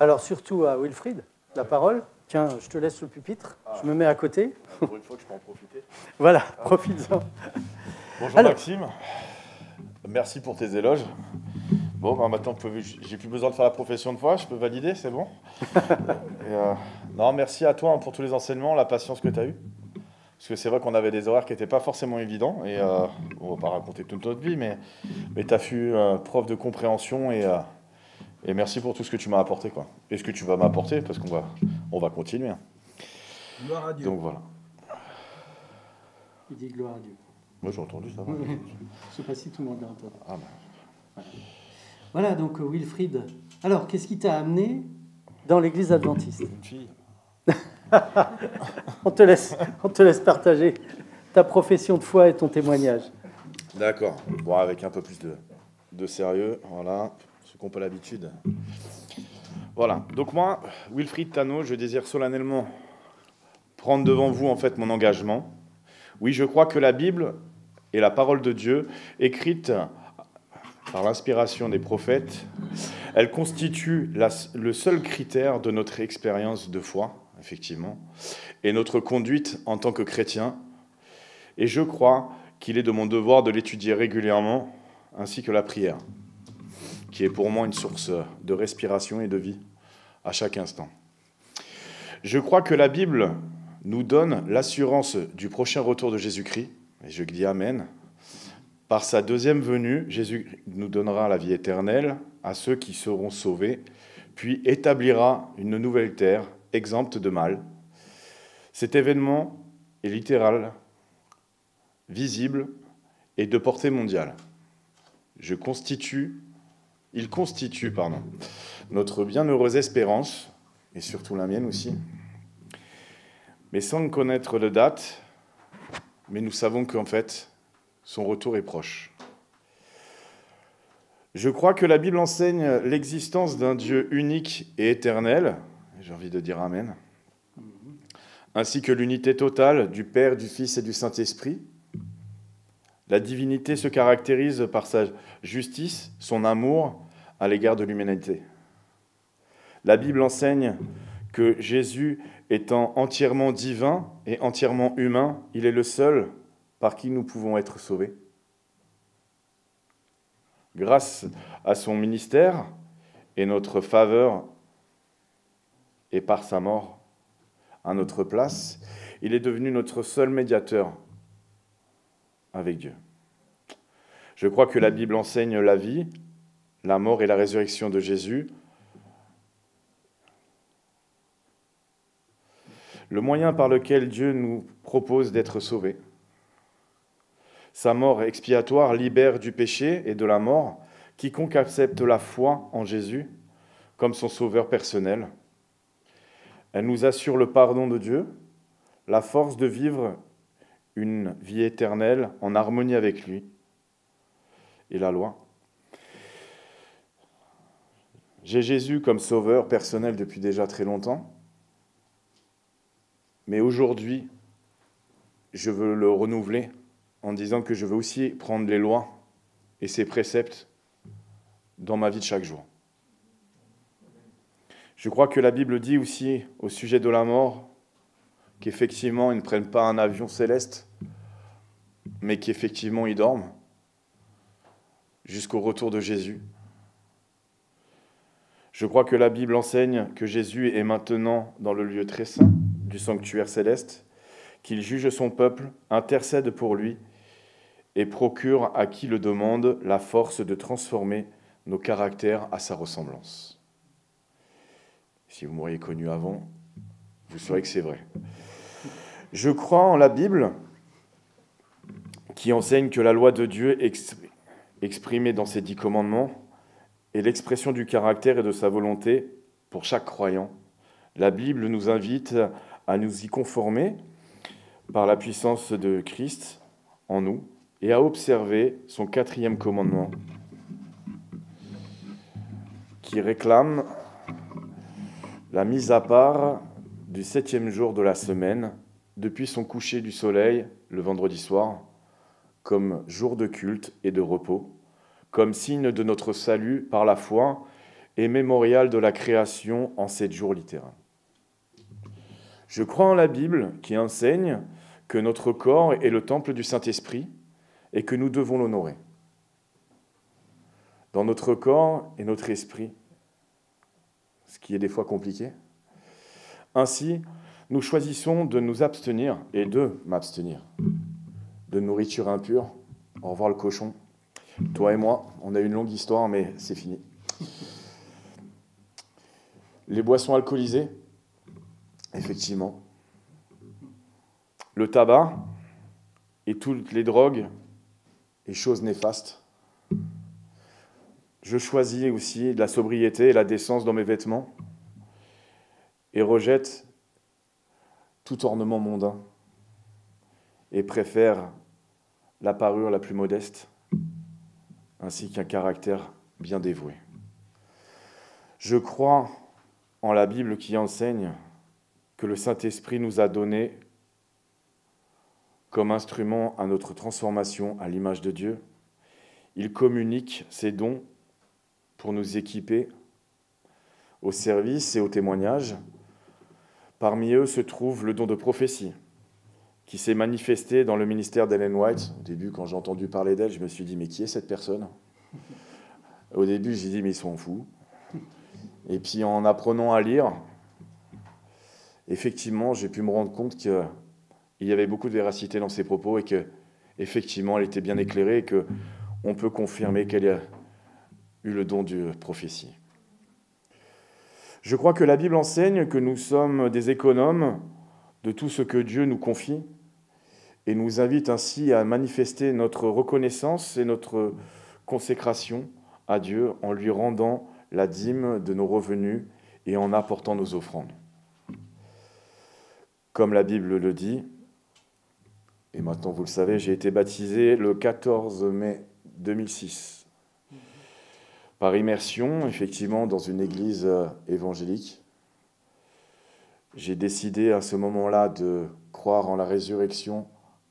Alors surtout à Wilfried, la parole. Tiens, je te laisse le pupitre, je me mets à côté. Pour une fois que je peux en profiter. Voilà, profites-en. Bonjour alors, Maxime, merci pour tes éloges. Bon, bah maintenant, j'ai plus besoin de faire la profession de foi, je peux valider, c'est bon. Non, merci à toi pour tous les enseignements, la patience que tu as eue. Parce que c'est vrai qu'on avait des horaires qui n'étaient pas forcément évidents, et on va pas raconter toute notre vie, mais tu as fut preuve de compréhension, et merci pour tout ce que tu m'as apporté, quoi. Et ce que tu vas m'apporter, parce qu'on va continuer. Gloire à Dieu. Donc voilà. Il dit gloire à Dieu. Moi j'ai entendu ça. Je ne sais pas si tout le monde l'a entendu. Ah bah. Voilà, donc Wilfried. Alors, qu'est-ce qui t'a amené dans l'église adventiste? Une fille. on te laisse partager ta profession de foi et ton témoignage. D'accord. Bon, avec un peu plus de sérieux, voilà, ceux qui n'ont pas l'habitude. Voilà. Donc moi, Wilfried Tano, je désire solennellement prendre devant vous en fait mon engagement. Oui, je crois que la Bible est la parole de Dieu, écrite par l'inspiration des prophètes. Elle constitue le seul critère de notre expérience de foi, effectivement, et notre conduite en tant que chrétien. Et je crois qu'il est de mon devoir de l'étudier régulièrement, ainsi que la prière, qui est pour moi une source de respiration et de vie à chaque instant. Je crois que la Bible nous donne l'assurance du prochain retour de Jésus-Christ, et je dis Amen. Par sa deuxième venue, Jésus nous donnera la vie éternelle à ceux qui seront sauvés, puis établira une nouvelle terre exempte de mal. Cet événement est littéral, visible et de portée mondiale. Il constitue notre bienheureuse espérance, et surtout la mienne aussi, mais sans connaître de date, mais nous savons qu'en fait, son retour est proche. Je crois que la Bible enseigne l'existence d'un Dieu unique et éternel, j'ai envie de dire Amen, ainsi que l'unité totale du Père, du Fils et du Saint-Esprit. La divinité se caractérise par sa justice, son amour à l'égard de l'humanité. La Bible enseigne que Jésus, étant entièrement divin et entièrement humain, il est le seul par qui nous pouvons être sauvés. Grâce à son ministère et notre faveur, et par sa mort à notre place, il est devenu notre seul médiateur avec Dieu. Je crois que la Bible enseigne la vie, la mort et la résurrection de Jésus, le moyen par lequel Dieu nous propose d'être sauvés. Sa mort expiatoire libère du péché et de la mort quiconque accepte la foi en Jésus comme son sauveur personnel. Elle nous assure le pardon de Dieu, la force de vivre une vie éternelle en harmonie avec lui et la loi. J'ai Jésus comme sauveur personnel depuis déjà très longtemps, mais aujourd'hui, je veux le renouveler en disant que je veux aussi prendre les lois et ses préceptes dans ma vie de chaque jour. Je crois que la Bible dit aussi au sujet de la mort qu'effectivement, ils ne prennent pas un avion céleste, mais qu'effectivement, ils dorment jusqu'au retour de Jésus. Je crois que la Bible enseigne que Jésus est maintenant dans le lieu très saint du sanctuaire céleste, qu'il juge son peuple, intercède pour lui et procure à qui le demande la force de transformer nos caractères à sa ressemblance. Si vous m'auriez connu avant, vous saurez que c'est vrai. Je crois en la Bible qui enseigne que la loi de Dieu exprimée dans ses 10 commandements est l'expression du caractère et de sa volonté pour chaque croyant. La Bible nous invite à nous y conformer par la puissance de Christ en nous et à observer son 4e commandement qui réclame la mise à part du 7e jour de la semaine depuis son coucher du soleil le vendredi soir comme jour de culte et de repos, comme signe de notre salut par la foi et mémorial de la création en 7 jours littéraires. Je crois en la Bible qui enseigne que notre corps est le temple du Saint-Esprit et que nous devons l'honorer. Dans notre corps et notre esprit, ce qui est des fois compliqué. Ainsi, nous choisissons de nous abstenir et de m'abstenir de nourriture impure. Au revoir le cochon. Toi et moi, on a une longue histoire, mais c'est fini. Les boissons alcoolisées, effectivement. Le tabac et toutes les drogues et choses néfastes. Je choisis aussi la sobriété et la décence dans mes vêtements et rejette tout ornement mondain et préfère la parure la plus modeste ainsi qu'un caractère bien dévoué. Je crois en la Bible qui enseigne que le Saint-Esprit nous a donné comme instrument à notre transformation à l'image de Dieu. Il communique ses dons pour nous équiper au service et au témoignage. Parmi eux se trouve le don de prophétie, qui s'est manifesté dans le ministère d'Ellen White. Au début, quand j'ai entendu parler d'elle, je me suis dit, mais qui est cette personne ? Au début, j'ai dit, mais ils sont fous. Et puis, en apprenant à lire, effectivement, j'ai pu me rendre compte qu'il y avait beaucoup de véracité dans ses propos et qu'effectivement, elle était bien éclairée et qu'on peut confirmer qu'elle a eu le don de prophétie. Je crois que la Bible enseigne que nous sommes des économes de tout ce que Dieu nous confie et nous invite ainsi à manifester notre reconnaissance et notre consécration à Dieu en lui rendant la dîme de nos revenus et en apportant nos offrandes. Comme la Bible le dit, et maintenant vous le savez, j'ai été baptisé le 14 mai 2006 par immersion, effectivement, dans une église évangélique. J'ai décidé à ce moment-là de croire en la résurrection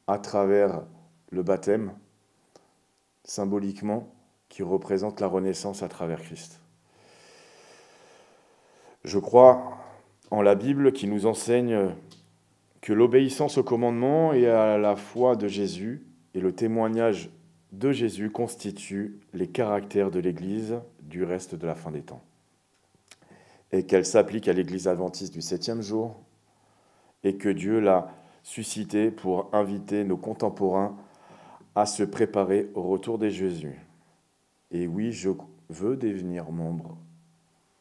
à travers le baptême, symboliquement, qui représente la renaissance à travers Christ. Je crois en la Bible qui nous enseigne que l'obéissance au commandement et à la foi de Jésus et le témoignage de Jésus constituent les caractères de l'Église du reste de la fin des temps. Et qu'elle s'applique à l'Église adventiste du 7e jour et que Dieu l'a suscité pour inviter nos contemporains à se préparer au retour de Jésus. Et oui, je veux devenir membre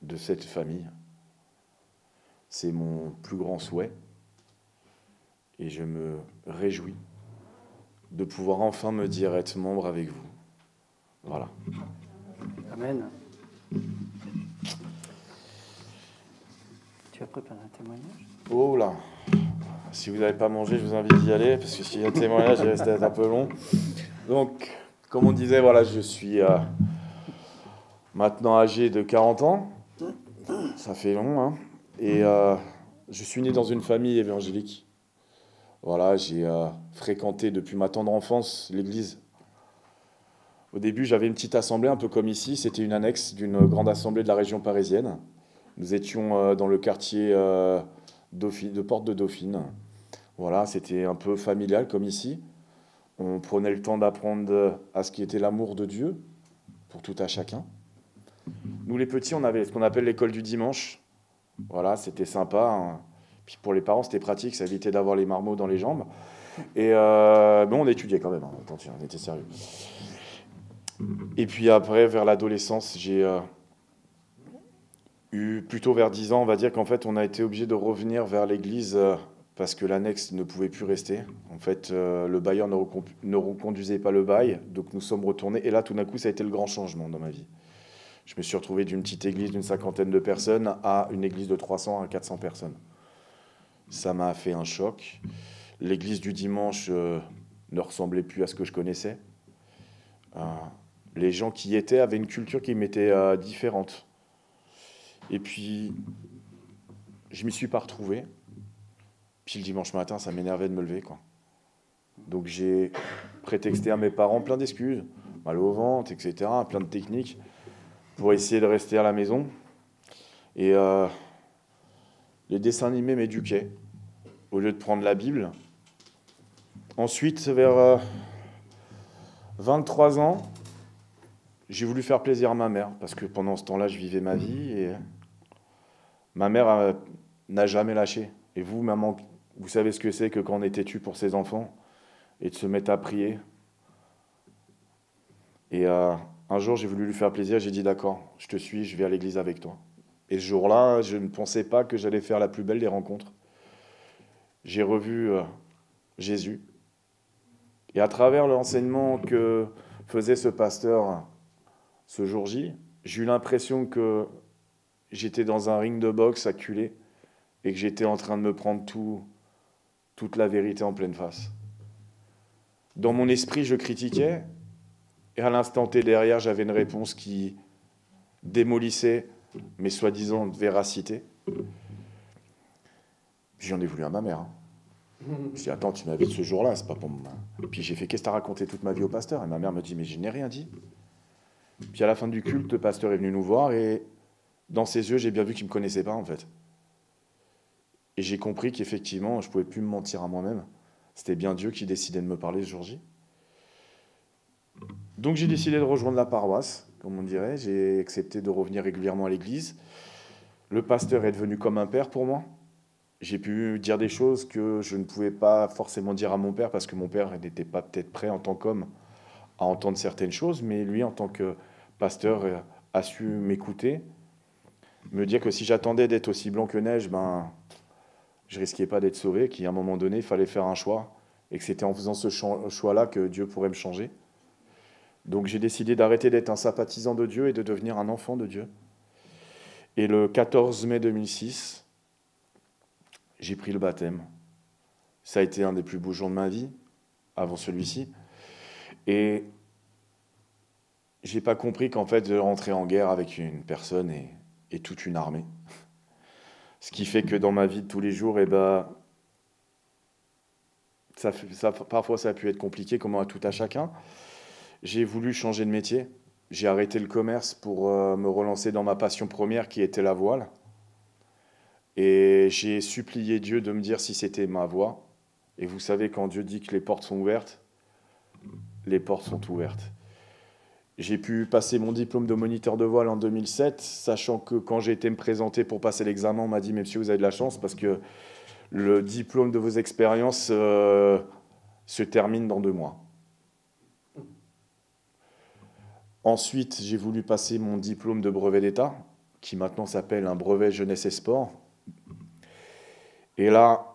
de cette famille. C'est mon plus grand souhait et je me réjouis de pouvoir enfin me dire être membre avec vous. Voilà. Amen. Tu as préparé un témoignage? Oh là! Si vous n'avez pas mangé, je vous invite d'y aller, parce que s'il y a un témoignage, il risque d'être un peu long. Donc, comme on disait, voilà, je suis maintenant âgé de 40 ans. Ça fait long, hein. Et je suis né dans une famille évangélique. Voilà, j'ai fréquenté depuis ma tendre enfance l'église. Au début, j'avais une petite assemblée, un peu comme ici. C'était une annexe d'une grande assemblée de la région parisienne. Nous étions dans le quartier de Porte de Dauphine. Voilà, c'était un peu familial comme ici. On prenait le temps d'apprendre à ce qui était l'amour de Dieu pour tout à chacun. Nous, les petits, on avait ce qu'on appelle l'école du dimanche. Voilà, c'était sympa, hein. Puis pour les parents, c'était pratique, ça évitait d'avoir les marmots dans les jambes. Et bon, on étudiait quand même, hein. Attention, on était sérieux. Et puis après, vers l'adolescence, j'ai eu plutôt vers 10 ans, on va dire qu'en fait, on a été obligé de revenir vers l'église parce que l'annexe ne pouvait plus rester. En fait, le bailleur ne reconduisait pas le bail, donc nous sommes retournés. Et là, tout d'un coup, ça a été le grand changement dans ma vie. Je me suis retrouvé d'une petite église d'une 50aine de personnes à une église de 300 à 400 personnes. Ça m'a fait un choc. L'église du dimanche ne ressemblait plus à ce que je connaissais. Les gens qui y étaient avaient une culture qui m'était différente. Et puis, je m'y suis pas retrouvé. Puis le dimanche matin, ça m'énervait de me lever, quoi. Donc j'ai prétexté à mes parents plein d'excuses, mal au ventre, etc., plein de techniques, pour essayer de rester à la maison. Et les dessins animés m'éduquaient, au lieu de prendre la Bible. Ensuite, vers 23 ans, j'ai voulu faire plaisir à ma mère, parce que pendant ce temps-là, je vivais ma vie, et ma mère n'a jamais lâché. Et vous, maman, vous savez ce que c'est que quand on est têtu pour ses enfants, et de se mettre à prier. Et un jour, j'ai voulu lui faire plaisir, j'ai dit d'accord, je te suis, je vais à l'église avec toi. Et ce jour-là, je ne pensais pas que j'allais faire la plus belle des rencontres. J'ai revu Jésus. Et à travers l'enseignement que faisait ce pasteur ce jour J, j'ai eu l'impression que j'étais dans un ring de boxe acculé et que j'étais en train de me prendre toute la vérité en pleine face. Dans mon esprit, je critiquais, et à l'instant T derrière, j'avais une réponse qui démolissait mes soi-disant véracités. Puis j'en ai voulu à ma mère. Je dis, attends, tu m'avais dit ce jour-là, c'est pas pour moi. Puis j'ai fait, qu'est-ce que t'as raconté toute ma vie au pasteur? Et ma mère me dit, mais je n'ai rien dit. Puis à la fin du culte, le pasteur est venu nous voir, et dans ses yeux, j'ai bien vu qu'il ne me connaissait pas, en fait. Et j'ai compris qu'effectivement, je ne pouvais plus me mentir à moi-même. C'était bien Dieu qui décidait de me parler ce jour J. Donc j'ai décidé de rejoindre la paroisse, comme on dirait. J'ai accepté de revenir régulièrement à l'église. Le pasteur est devenu comme un père pour moi. J'ai pu dire des choses que je ne pouvais pas forcément dire à mon père, parce que mon père n'était pas peut-être prêt en tant qu'homme à entendre certaines choses, mais lui, en tant que pasteur, a su m'écouter, me dire que si j'attendais d'être aussi blanc que neige, ben, je risquais pas d'être sauvé, qu'à un moment donné, il fallait faire un choix, et que c'était en faisant ce choix-là que Dieu pourrait me changer. Donc j'ai décidé d'arrêter d'être un sympathisant de Dieu et de devenir un enfant de Dieu. Et le 14 mai 2006, j'ai pris le baptême. Ça a été un des plus beaux jours de ma vie, avant celui-ci. Et j'ai pas compris qu'en fait, je rentrais en guerre avec une personne et toute une armée. Ce qui fait que dans ma vie de tous les jours, parfois ça a pu être compliqué, comme à tout à chacun. J'ai voulu changer de métier. J'ai arrêté le commerce pour me relancer dans ma passion première qui était la voile. Et j'ai supplié Dieu de me dire si c'était ma voie. Et vous savez, quand Dieu dit que les portes sont ouvertes, les portes sont ouvertes. J'ai pu passer mon diplôme de moniteur de voile en 2007, sachant que quand j'ai été me présenter pour passer l'examen, on m'a dit « Mais monsieur, vous avez de la chance parce que le diplôme de vos expériences se termine dans 2 mois. » Ensuite, j'ai voulu passer mon diplôme de brevet d'État, qui maintenant s'appelle un brevet jeunesse et sport. Et là,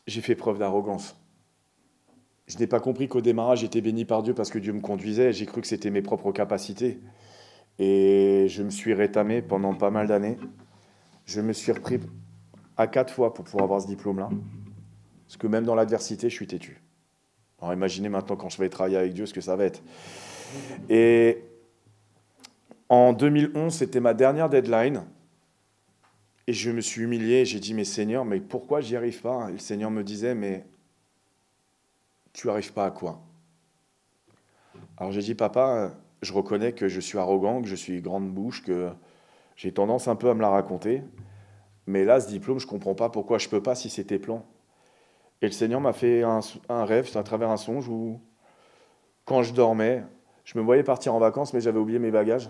j'ai fait preuve d'arrogance. je n'ai pas compris qu'au démarrage, j'étais béni par Dieu parce que Dieu me conduisait. J'ai cru que c'était mes propres capacités. Et je me suis rétamé pendant pas mal d'années. Je me suis repris à 4 fois pour pouvoir avoir ce diplôme-là. Parce que même dans l'adversité, je suis têtu. Alors imaginez maintenant quand je vais travailler avec Dieu ce que ça va être. Et en 2011, c'était ma dernière deadline. Et je me suis humilié. J'ai dit, mais Seigneur, mais pourquoi j'y arrive pas? Et le Seigneur me disait, mais tu arrives pas à quoi? Alors j'ai dit, papa, je reconnais que je suis arrogant, que je suis grande bouche, que j'ai tendance un peu à me la raconter. Mais là, ce diplôme, je comprends pas pourquoi je peux pas si c'est tes plans. Et le Seigneur m'a fait un rêve à travers un songe où, quand je dormais, je me voyais partir en vacances, mais j'avais oublié mes bagages.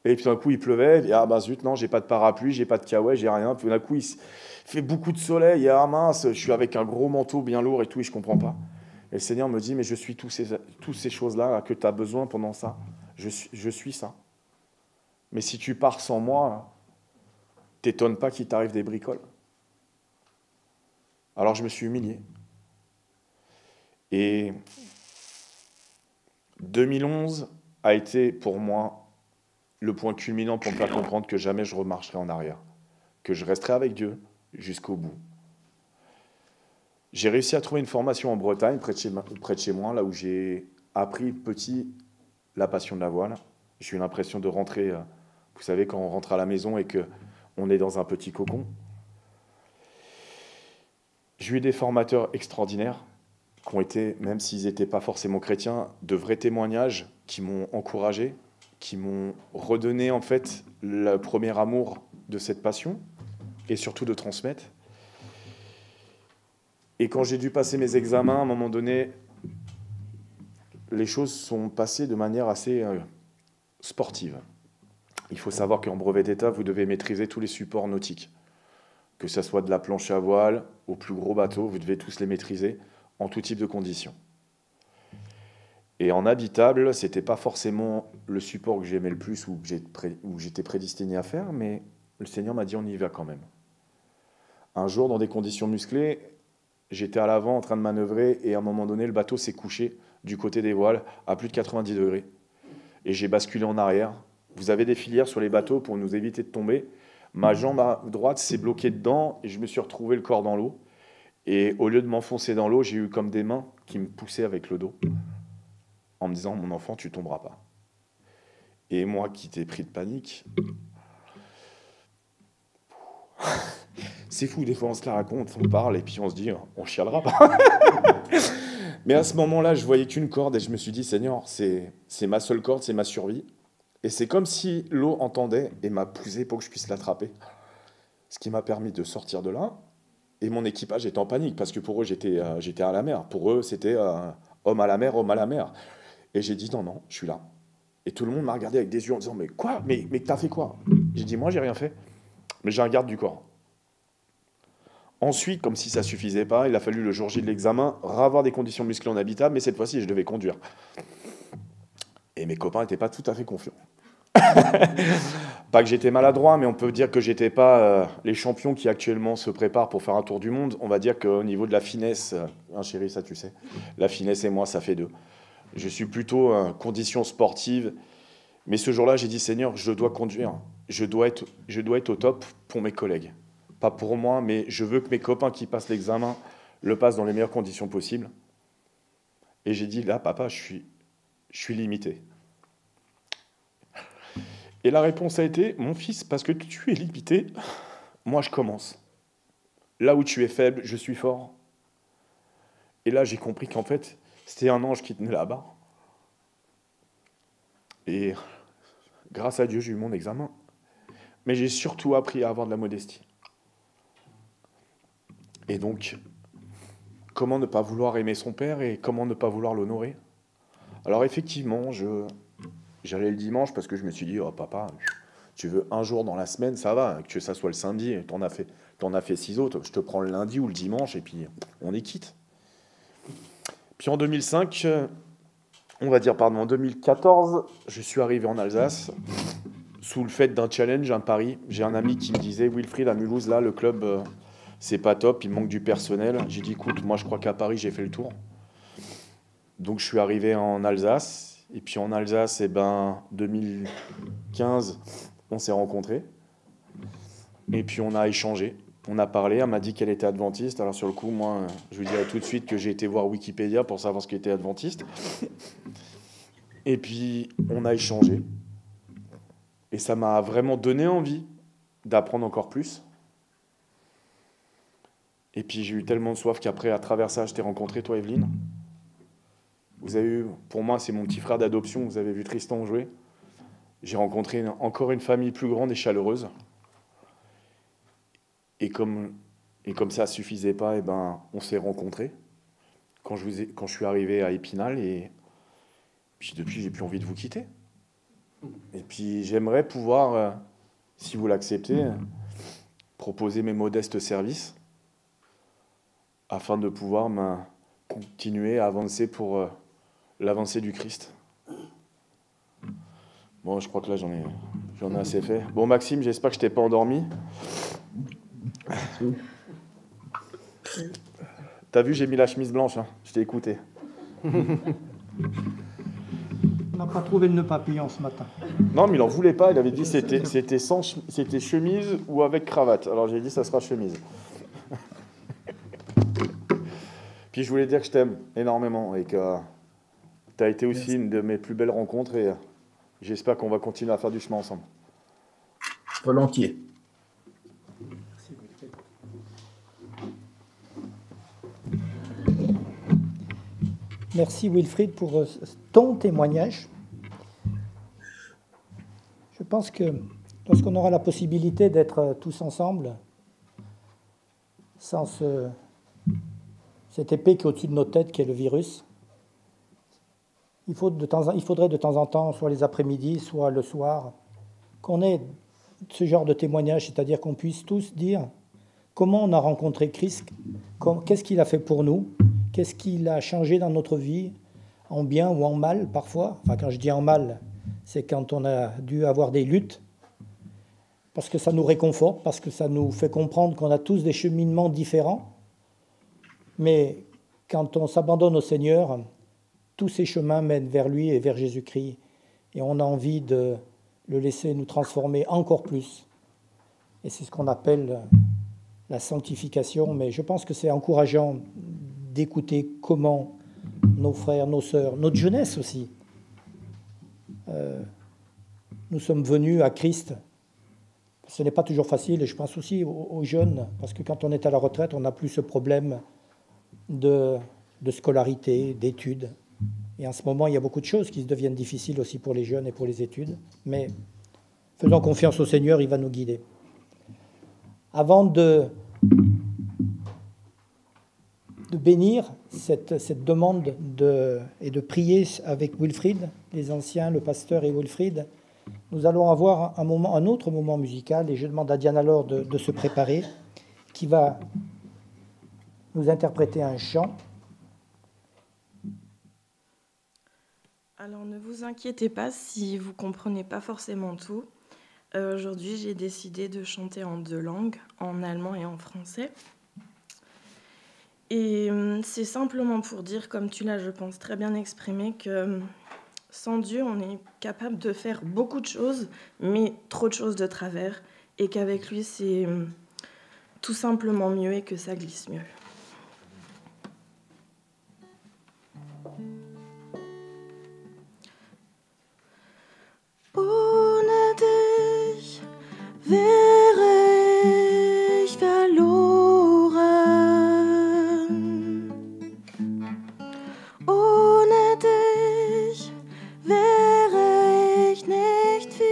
Et puis d'un coup, il pleuvait. Et ah bah zut, non, j'ai pas de parapluie, j'ai pas de kawaii, j'ai rien. Puis d'un coup, il fait beaucoup de soleil. Et ah mince, je suis avec un gros manteau bien lourd et tout, et je comprends pas. Et le Seigneur me dit, mais je suis toutes ces choses-là que tu as besoin pendant ça. Je suis ça. Mais si tu pars sans moi, t'étonnes pas qu'il t'arrive des bricoles. Alors je me suis humilié. Et 2011 a été pour moi le point culminant pour me faire comprendre que jamais je remarcherai en arrière, que je resterai avec Dieu jusqu'au bout. J'ai réussi à trouver une formation en Bretagne, près de chez moi, là où j'ai appris petit la passion de la voile. J'ai eu l'impression de rentrer, vous savez, quand on rentre à la maison et qu'on est dans un petit cocon. J'ai eu des formateurs extraordinaires qui ont été, même s'ils n'étaient pas forcément chrétiens, de vrais témoignages qui m'ont encouragé, qui m'ont redonné en fait le premier amour de cette passion et surtout de transmettre. Et quand j'ai dû passer mes examens, à un moment donné, les choses sont passées de manière assez sportive. Il faut savoir qu'en brevet d'État, vous devez maîtriser tous les supports nautiques. Que ce soit de la planche à voile au plus gros bateau, vous devez tous les maîtriser en tout type de conditions. Et en habitable, ce n'était pas forcément le support que j'aimais le plus ou où j'étais prédestiné à faire, mais le Seigneur m'a dit on y va quand même. Un jour, dans des conditions musclées, j'étais à l'avant en train de manœuvrer et à un moment donné, le bateau s'est couché du côté des voiles à plus de 90 degrés. Et j'ai basculé en arrière. Vous avez des filières sur les bateaux pour nous éviter de tomber. Ma jambe droite s'est bloquée dedans et je me suis retrouvé le corps dans l'eau. Et au lieu de m'enfoncer dans l'eau, j'ai eu comme des mains qui me poussaient avec le dos en me disant « Mon enfant, tu tomberas pas ». Et moi qui étais pris de panique, c'est fou, des fois on se la raconte, on parle et puis on se dit « On chialera pas ». Mais à ce moment-là, je voyais qu'une corde et je me suis dit « Seigneur, c'est ma seule corde, c'est ma survie ». Et c'est comme si l'eau entendait et m'a poussé pour que je puisse l'attraper. Ce qui m'a permis de sortir de là. Et mon équipage était en panique parce que pour eux, j'étais à la mer. Pour eux, c'était homme à la mer, homme à la mer. Et j'ai dit non, je suis là. Et tout le monde m'a regardé avec des yeux en disant mais quoi? Mais t'as fait quoi? J'ai dit moi, j'ai rien fait. Mais j'ai un garde du corps. Ensuite, comme si ça suffisait pas, il a fallu le jour J de l'examen revoir des conditions musclées en habitable, mais cette fois-ci, je devais conduire. Et mes copains n'étaient pas tout à fait confiants. Pas que j'étais maladroit, mais on peut dire que j'étais pas les champions qui actuellement se préparent pour faire un tour du monde. On va dire qu'au niveau de la finesse, chérie, ça tu sais, la finesse et moi, ça fait deux. Je suis plutôt condition sportive, mais ce jour-là, j'ai dit Seigneur, je dois conduire, je dois être au top pour mes collègues, pas pour moi, mais je veux que mes copains qui passent l'examen le passent dans les meilleures conditions possibles. Et j'ai dit là, papa, je suis limité. Et la réponse a été, mon fils, parce que tu es limité, moi je commence. Là où tu es faible, je suis fort. Et là, j'ai compris qu'en fait, c'était un ange qui tenait la barre. Et grâce à Dieu, j'ai eu mon examen. Mais j'ai surtout appris à avoir de la modestie. Et donc, comment ne pas vouloir aimer son père et comment ne pas vouloir l'honorer? Alors effectivement, j'allais le dimanche parce que je me suis dit, oh papa, tu veux un jour dans la semaine, ça va, que ça soit le samedi, t'en as fait 6 autres, je te prends le lundi ou le dimanche et puis on est quitte. Puis en 2005, en 2014, je suis arrivé en Alsace sous le fait d'un challenge, un pari. J'ai un ami qui me disait, Wilfried, à Mulhouse, là, le club, c'est pas top, il manque du personnel. J'ai dit, écoute, moi je crois qu'à Paris, j'ai fait le tour. Donc je suis arrivé en Alsace. Et puis en Alsace, 2015, on s'est rencontrés. Et puis on a échangé. On a parlé, elle m'a dit qu'elle était adventiste. Alors sur le coup, moi, je lui dirais tout de suite que j'ai été voir Wikipédia pour savoir ce qu'était adventiste. Et puis on a échangé. Et ça m'a vraiment donné envie d'apprendre encore plus. Et puis j'ai eu tellement de soif qu'après, à travers ça, je t'ai rencontré, toi, Evelyne. Vous avez eu, pour moi, c'est mon petit frère d'adoption. Vous avez vu Tristan jouer. J'ai rencontré encore une famille plus grande et chaleureuse. Et comme ça ne suffisait pas, on s'est rencontrés quand je suis arrivé à Épinal. Et puis depuis, j'ai plus envie de vous quitter. Et puis j'aimerais pouvoir, si vous l'acceptez, proposer mes modestes services afin de pouvoir continuer à avancer pour l'avancée du Christ. Bon, je crois que là, j'en ai assez fait. Bon, Maxime, j'espère que je t'ai pas endormi. T'as vu, j'ai mis la chemise blanche, hein. Je t'ai écouté. On n'a pas trouvé le nœud papillon ce matin. Non, mais il n'en voulait pas. Il avait dit c'était chemise ou avec cravate. Alors j'ai dit ça sera chemise. Puis je voulais dire que je t'aime énormément et que tu as été aussi une de mes plus belles rencontres et j'espère qu'on va continuer à faire du chemin ensemble. Volontiers. Merci Wilfried pour ton témoignage. Je pense que lorsqu'on aura la possibilité d'être tous ensemble, sans cette épée qui est au-dessus de nos têtes, qui est le virus, il faudrait de temps en temps, soit les après-midi, soit le soir, qu'on ait ce genre de témoignage, c'est-à-dire qu'on puisse tous dire comment on a rencontré Christ, qu'est-ce qu'il a fait pour nous, qu'est-ce qu'il a changé dans notre vie, en bien ou en mal parfois. Enfin, quand je dis en mal, c'est quand on a dû avoir des luttes, parce que ça nous réconforte, parce que ça nous fait comprendre qu'on a tous des cheminements différents. Mais quand on s'abandonne au Seigneur, tous ces chemins mènent vers lui et vers Jésus-Christ. Et on a envie de le laisser nous transformer encore plus. Et c'est ce qu'on appelle la sanctification. Mais je pense que c'est encourageant d'écouter comment nos frères, nos sœurs, notre jeunesse aussi, nous sommes venus à Christ. Ce n'est pas toujours facile, et je pense aussi aux jeunes, parce que quand on est à la retraite, on n'a plus ce problème de scolarité, d'études. Et en ce moment, il y a beaucoup de choses qui deviennent difficiles aussi pour les jeunes et pour les études. Mais faisons confiance au Seigneur, il va nous guider. Avant de bénir cette demande et de prier avec Wilfried, les anciens, le pasteur et Wilfried, nous allons avoir un autre moment musical, et je demande à Diane alors de se préparer, qui va nous interpréter un chant. Alors ne vous inquiétez pas si vous ne comprenez pas forcément tout. Aujourd'hui, j'ai décidé de chanter en 2 langues, en allemand et en français. Et c'est simplement pour dire, comme tu l'as, je pense, très bien exprimé, que sans Dieu, on est capable de faire beaucoup de choses, mais trop de choses de travers, et qu'avec lui, c'est tout simplement mieux et que ça glisse mieux. Ohne dich wäre ich verloren. Ohne dich wäre ich nicht viel.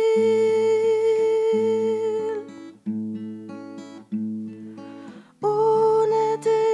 Ohne dich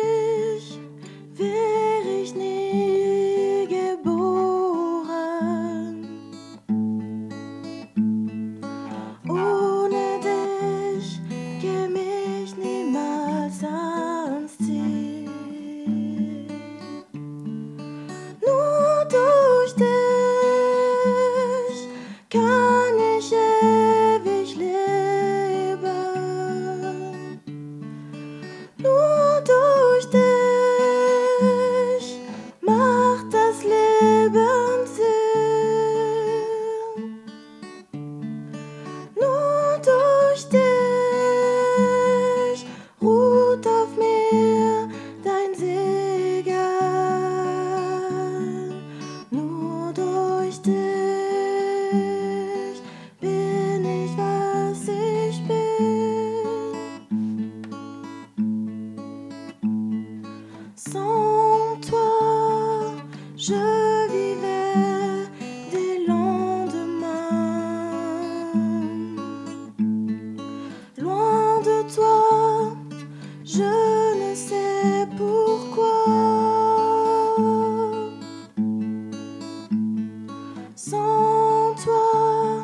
Sans toi,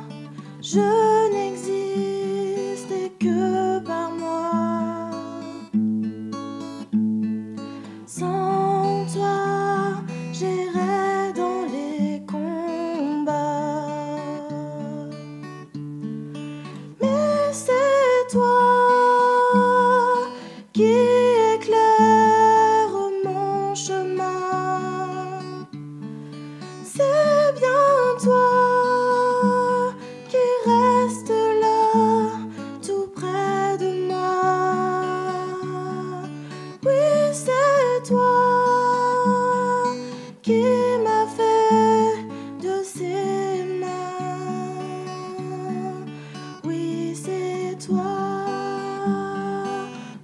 je n'existais que par moi. Sans toi, j'irais dans les combats. Mais c'est toi qui éclaire mon chemin. C'est bien toi qui reste là, tout près de moi. Oui, c'est toi qui m'as fait de ses mains. Oui, c'est toi,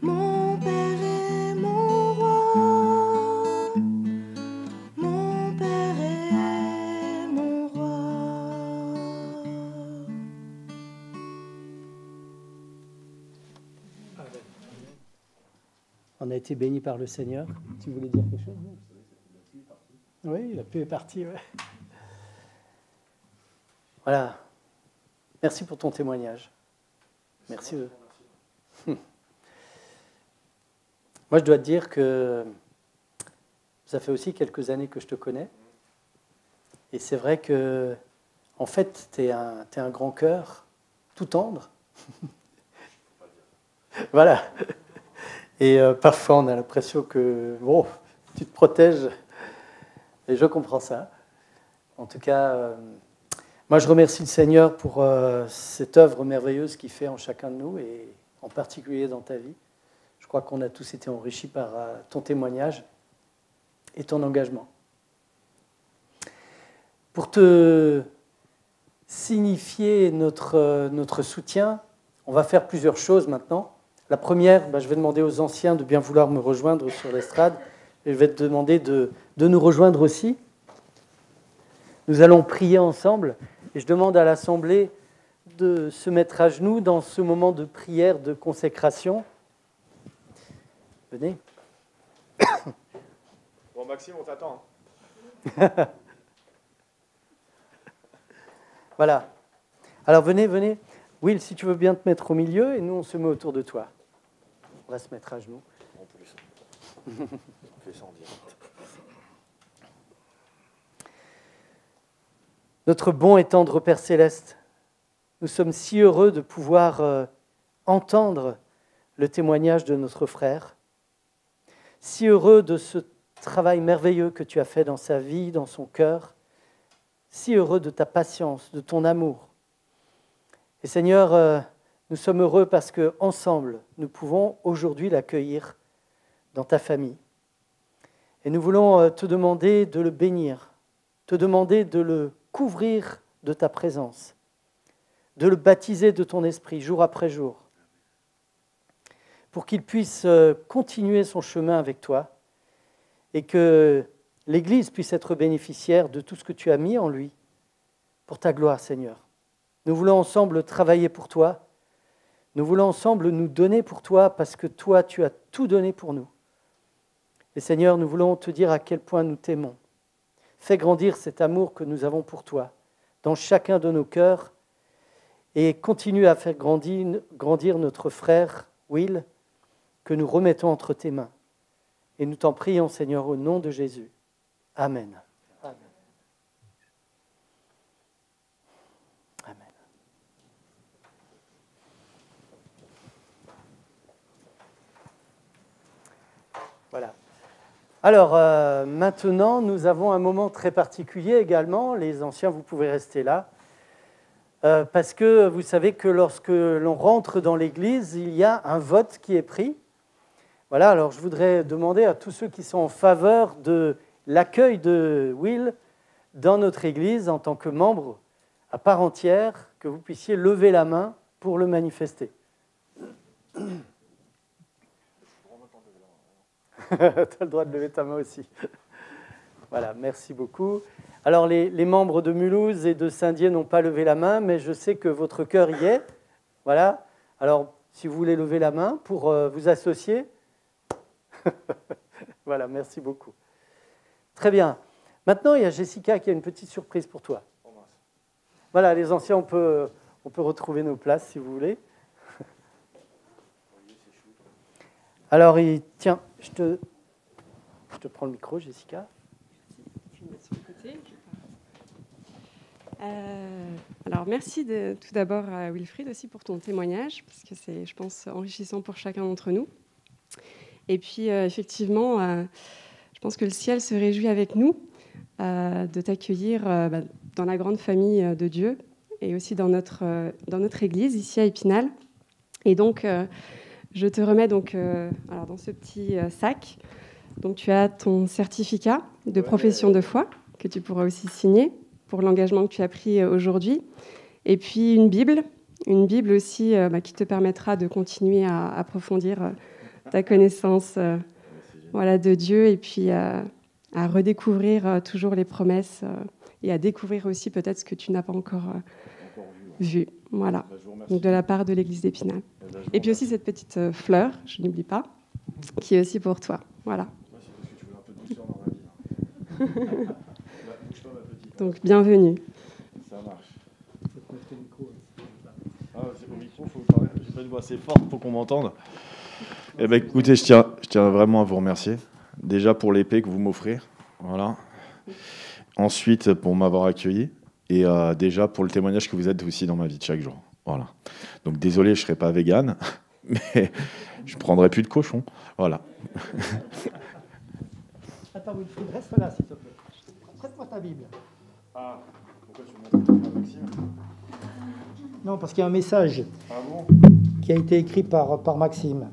mon Père et mon roi. Mon Père et mon roi. On a été bénis par le Seigneur. Tu voulais dire quelque chose? Oui, la pluie est partie. Ouais. Voilà. Merci pour ton témoignage. Merci. Moi, je dois te dire que ça fait aussi quelques années que je te connais. Et c'est vrai que, en fait, tu es un grand cœur, tout tendre. Voilà. Et parfois, on a l'impression que, bon, tu te protèges. Et je comprends ça. En tout cas, moi, je remercie le Seigneur pour cette œuvre merveilleuse qu'il fait en chacun de nous, et en particulier dans ta vie. Je crois qu'on a tous été enrichis par ton témoignage et ton engagement. Pour te signifier notre soutien, on va faire plusieurs choses maintenant. La première, je vais demander aux anciens de bien vouloir me rejoindre sur l'estrade, et je vais te demander de nous rejoindre aussi. Nous allons prier ensemble, et je demande à l'Assemblée de se mettre à genoux dans ce moment de prière, de consécration. Venez. Bon, Maxime, on t'attend. Voilà. Alors venez. Will, si tu veux bien te mettre au milieu, et nous, on se met autour de toi. On va se mettre à genoux. En plus. On fait ça en direct. Notre bon et tendre Père Céleste, nous sommes si heureux de pouvoir entendre le témoignage de notre frère, si heureux de ce travail merveilleux que tu as fait dans sa vie, dans son cœur, si heureux de ta patience, de ton amour. Et Seigneur, nous sommes heureux parce qu'ensemble, nous pouvons aujourd'hui l'accueillir dans ta famille. Et nous voulons te demander de le bénir, te demander de le couvrir de ta présence, de le baptiser de ton esprit jour après jour, pour qu'il puisse continuer son chemin avec toi et que l'Église puisse être bénéficiaire de tout ce que tu as mis en lui pour ta gloire, Seigneur. Nous voulons ensemble travailler pour toi. Nous voulons ensemble nous donner pour toi parce que toi, tu as tout donné pour nous. Et Seigneur, nous voulons te dire à quel point nous t'aimons. Fais grandir cet amour que nous avons pour toi dans chacun de nos cœurs et continue à faire grandir notre frère Will que nous remettons entre tes mains. Et nous t'en prions, Seigneur, au nom de Jésus. Amen. Amen. Amen. Voilà. Alors, maintenant, nous avons un moment très particulier également. Les anciens, vous pouvez rester là. Parce que vous savez que lorsque l'on rentre dans l'église, il y a un vote qui est pris. Voilà, alors je voudrais demander à tous ceux qui sont en faveur de l'accueil de Will dans notre église en tant que membre à part entière, que vous puissiez lever la main pour le manifester. Tu as le droit de lever ta main aussi. Voilà, merci beaucoup. Alors, les membres de Mulhouse et de Saint-Dié n'ont pas levé la main, mais je sais que votre cœur y est. Voilà. Alors, si vous voulez lever la main pour vous associer. Voilà, merci beaucoup. Très bien. Maintenant, il y a Jessica qui a une petite surprise pour toi. Voilà, les anciens, on peut retrouver nos places si vous voulez. Alors, tiens, je te prends le micro, Jessica. Alors, merci tout d'abord à Wilfried aussi pour ton témoignage, parce que c'est, je pense, enrichissant pour chacun d'entre nous. Et puis, effectivement, je pense que le ciel se réjouit avec nous de t'accueillir dans la grande famille de Dieu et aussi dans notre église, ici à Épinal. Et donc, je te remets donc, alors dans ce petit sac. Donc, tu as ton certificat de profession de foi que tu pourras aussi signer pour l'engagement que tu as pris aujourd'hui. Et puis, une Bible aussi qui te permettra de continuer à approfondir ta connaissance de Dieu et puis à redécouvrir toujours les promesses et à découvrir aussi peut-être ce que tu n'as pas encore vu. Voilà, donc de la part de l'église d'Épinal. Et puis aussi cette petite fleur, je n'oublie pas, qui est aussi pour toi. Voilà. C'est parce que tu veux un peu de douceur dans ma vie. Bouge pas, ma petite. Donc bienvenue. Ça marche. Au micro, faut parler. J'ai pas une voix assez forte pour qu'on m'entende. Eh ben, écoutez, je tiens vraiment à vous remercier. Déjà pour l'épée que vous m'offrez. Voilà. Ensuite, pour m'avoir accueilli. Et déjà pour le témoignage que vous êtes aussi dans ma vie de chaque jour. Voilà. Donc désolé, je ne serai pas végane, mais je ne prendrai plus de cochon. Voilà. Attends, Wilfried, reste là, s'il te plaît. Prête-moi ta Bible. Ah, pourquoi tu me montres Maxime ? Non, parce qu'il y a un message qui a été écrit par Maxime.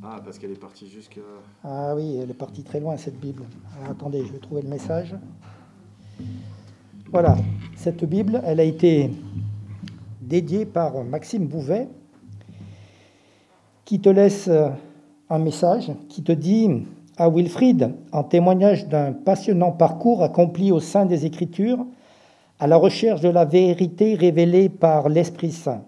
Ah, parce qu'elle est partie jusqu'à... Ah oui, elle est partie très loin, cette Bible. Alors, attendez, je vais trouver le message. Voilà, cette Bible, elle a été dédiée par Maxime Bouvet, qui te laisse un message, qui te dit à Wilfried, en témoignage d'un passionnant parcours accompli au sein des Écritures, à la recherche de la vérité révélée par l'Esprit Saint.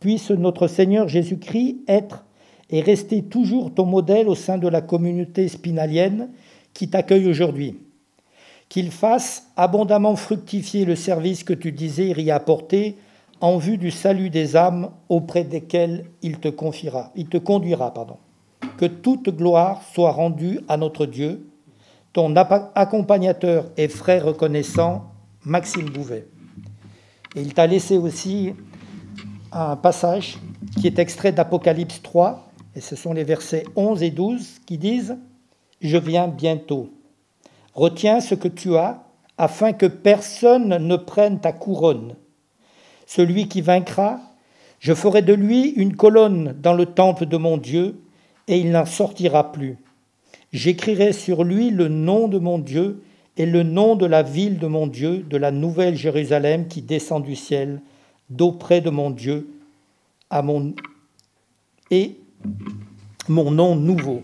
Puisse notre Seigneur Jésus-Christ être et rester toujours ton modèle au sein de la communauté spinalienne qui t'accueille aujourd'hui. Qu'il fasse abondamment fructifier le service que tu désires y apporter en vue du salut des âmes auprès desquelles il te conduira. Que toute gloire soit rendue à notre Dieu, ton accompagnateur et frère reconnaissant, Maxime Bouvet. Et il t'a laissé aussi un passage qui est extrait d'Apocalypse 3, et ce sont les versets 11 et 12 qui disent « Je viens bientôt. Retiens ce que tu as, afin que personne ne prenne ta couronne. Celui qui vaincra, je ferai de lui une colonne dans le temple de mon Dieu, et il n'en sortira plus. J'écrirai sur lui le nom de mon Dieu et le nom de la ville de mon Dieu, de la nouvelle Jérusalem qui descend du ciel, d'auprès de mon Dieu, et mon nom nouveau. »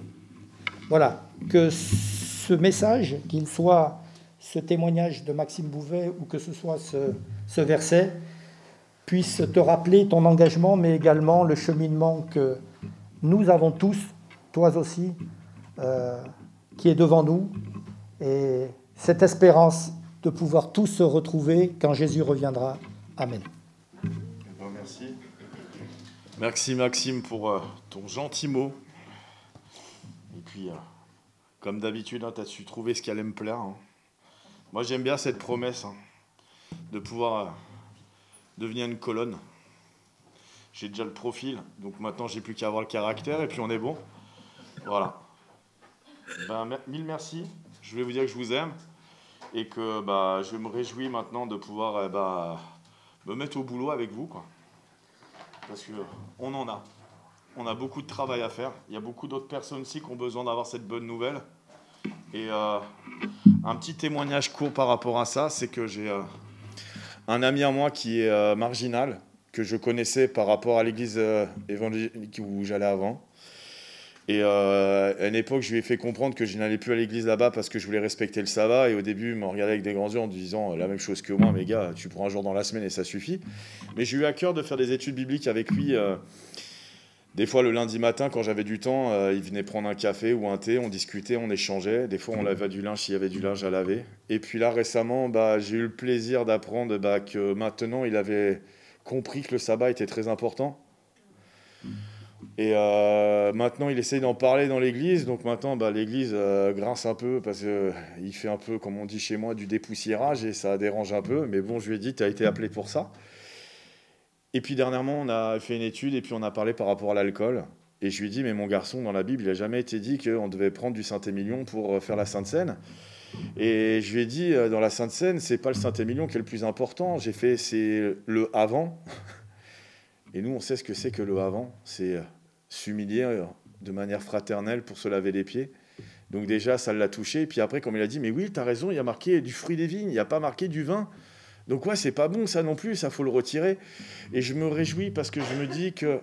Voilà, que ce message, qu'il soit ce témoignage de Maxime Bouvet ou que ce soit ce verset, puisse te rappeler ton engagement, mais également le cheminement que nous avons tous, toi aussi, qui est devant nous, et cette espérance de pouvoir tous se retrouver quand Jésus reviendra. Amen. Merci. Merci Maxime pour ton gentil mot. Et puis, comme d'habitude, tu as su trouver ce qui allait me plaire. Moi, j'aime bien cette promesse de pouvoir devenir une colonne. J'ai déjà le profil, donc maintenant, j'ai plus qu'à avoir le caractère, et puis on est bon. Voilà. Mille merci. Je voulais vous dire que je vous aime, et que je me réjouis maintenant de pouvoir me mettre au boulot avec vous, quoi. Parce qu'on en a. On a beaucoup de travail à faire. Il y a beaucoup d'autres personnes aussi qui ont besoin d'avoir cette bonne nouvelle. Et un petit témoignage court par rapport à ça, c'est que j'ai un ami à moi qui est marginal, que je connaissais par rapport à l'église évangélique où j'allais avant. Et à une époque, je lui ai fait comprendre que je n'allais plus à l'église là-bas parce que je voulais respecter le sabbat. Et au début, il m'a regardé avec des grands yeux en disant la même chose que moi, mais gars, tu prends un jour dans la semaine et ça suffit. Mais j'ai eu à cœur de faire des études bibliques avec lui Des fois, le lundi matin, quand j'avais du temps, il venait prendre un café ou un thé, on discutait, on échangeait. Des fois, on lavait du linge s'il y avait du linge à laver. Et puis là, récemment, j'ai eu le plaisir d'apprendre que maintenant, il avait compris que le sabbat était très important. Et maintenant, il essaye d'en parler dans l'église. Donc maintenant, l'église grince un peu parce qu'il fait un peu, comme on dit chez moi, du dépoussiérage et ça dérange un peu. Mais bon, je lui ai dit, tu as été appelé pour ça. Et puis dernièrement, on a fait une étude et puis on a parlé par rapport à l'alcool. Et je lui ai dit, mais mon garçon, dans la Bible, il n'a jamais été dit qu'on devait prendre du Saint-Émilion pour faire la Sainte Seine. Et je lui ai dit, dans la Sainte Seine, c'est pas le Saint-Émilion qui est le plus important. J'ai fait, c'est le avant. Et nous, on sait ce que c'est que le avant. C'est s'humilier de manière fraternelle pour se laver les pieds. Donc déjà, ça l'a touché. Et puis après, comme il a dit, mais oui, tu as raison, il y a marqué du fruit des vignes, il n'y a pas marqué du vin. Donc ouais, c'est pas bon ça non plus, ça faut le retirer. Et je me réjouis parce que je me dis que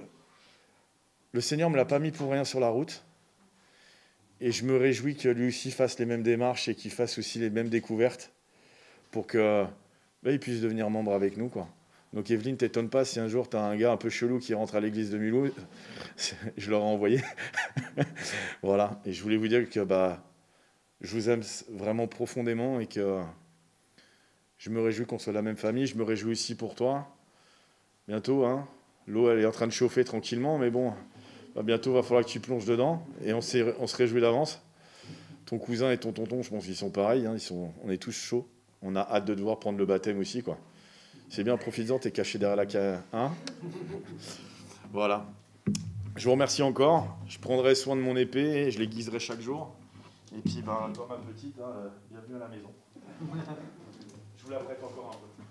le Seigneur me l'a pas mis pour rien sur la route. Et je me réjouis que lui aussi fasse les mêmes démarches et qu'il fasse aussi les mêmes découvertes pour que il puisse devenir membre avec nous, quoi. Donc Evelyne, t'étonne pas si un jour tu as un gars un peu chelou qui rentre à l'église de Mulhouse, je l'aurais envoyé. Voilà. Et je voulais vous dire que je vous aime vraiment profondément et que je me réjouis qu'on soit la même famille. Je me réjouis aussi pour toi. Bientôt, hein, l'eau elle est en train de chauffer tranquillement, mais bon, bientôt il va falloir que tu plonges dedans. Et on se réjouit d'avance. Ton cousin et ton tonton, je pense qu'ils sont pareils. Hein, on est tous chauds. On a hâte de devoir prendre le baptême aussi, quoi. C'est bien, profites-en, t'es caché derrière la hein. Voilà. Je vous remercie encore. Je prendrai soin de mon épée et je l'aiguiserai chaque jour. Et puis, toi, ma petite, bienvenue à la maison. Je vous la prête encore un peu.